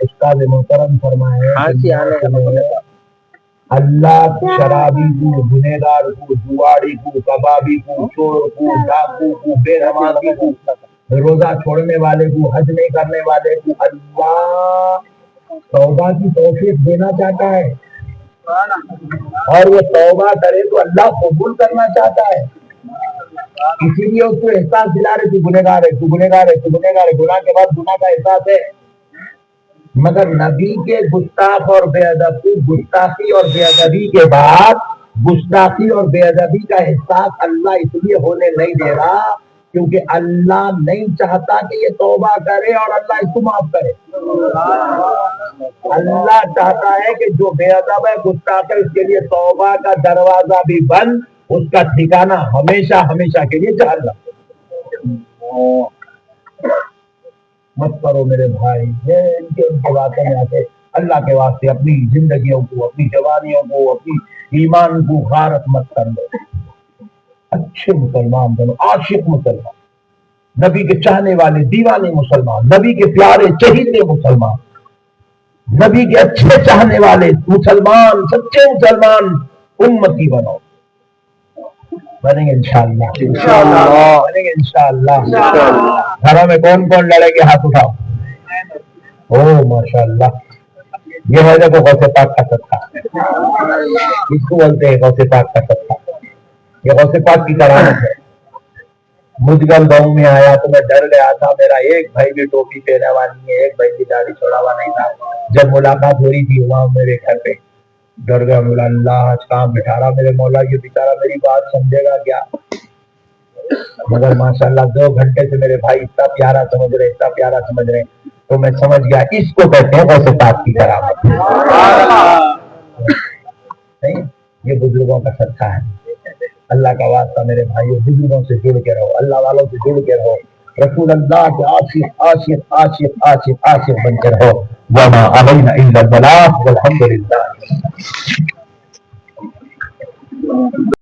استاد محترم فرمائے اللہ شرابی کو, گنہگار کو, جواڑی کو, کبابی کو, چور کو, ڈاکو کو, بے نمازی کو, روزہ چھوڑنے والے کو, حج نہیں کرنے والے کو اللہ توبہ کی توفیق دینا چاہتا ہے, اور وہ توبہ کرے تو اللہ قبول کرنا چاہتا ہے. اسی لیے اس کو احساس دلا رہے تو گنہگار ہے, تو گنہگار ہے, تو گنہگار ہے. گناہ کے بعد گناہ کا احساس ہے, مگر نبی کے گستاخ اور بے ادبی, گستاخی اور بے ادبی کے بعد گستاخی اور بے ادبی کا احساس اللہ اس لیے ہونے نہیں دے رہا کیونکہ اللہ نہیں چاہتا کہ یہ توبہ کرے اور اللہ اس کو معاف کرے. اللہ چاہتا ہے کہ جو بے ادب ہے, گستاخ ہے, اس کے لیے توبہ کا دروازہ بھی بند, اس کا ٹھکانہ ہمیشہ ہمیشہ کے لیے جہنم. مت کرو میرے بھائی, ان کے باتیں میں آتے اللہ کے واسطے اپنی زندگیوں کو, اپنی جوانیوں کو, اپنی ایمان کو غارت مت کر لو. اچھے مسلمان بنو, عاشق مسلمان, نبی کے چاہنے والے دیوانے مسلمان, نبی کے پیارے چہیتے مسلمان, نبی کے اچھے چاہنے والے مسلمان, سچے مسلمان امتی بنو. بنیں گے انشاءاللہ, بنیں گے انشاءاللہ. گھروں میں کون کون لڑے گے, ہاتھ اٹھاؤ. او ماشاءاللہ, یہ ہے دیکھو غوث پاک کا صدقہ, اس کو بولتے ہیں غوث پاک کا صدقہ. یہ غوث پاک کی کرامت ہے. مجگل گاؤں میں آیا تو میں ڈر گیا تھا, میرا ایک بھائی بھی ٹوپی پہنا ہوا نہیں ہے, ایک بھائی بھی داڑھی چھوڑا ہوا نہیں تھا. جب ملاقات ہو رہی تھی وہاں میرے گھر پہ, ڈر گیا, بولا اللہ آج کہاں بٹھا رہا میرے مولا, یہ بیچارہ میری بات سمجھے گا کیا. مگر ماشاءاللہ 2 گھنٹے سے میرے بھائی اتنا پیارا سمجھ رہے, اتنا پیارا سمجھ رہے, تو میں سمجھ گیا اس کو کہتے ہیں غوث پاک کی کرامت. یہ بزرگوں کا صدقہ ہے. اللہ کا واسطہ میرے بھائیوں, بزرگوں سے جڑ کے رہو, اللہ والوں سے جڑ کے رہو, رسول اللہ کے عاشق عاشق عاشق عاشق عاشق بن کے رہو. وما علینا الا البلاغ والحمد للہ.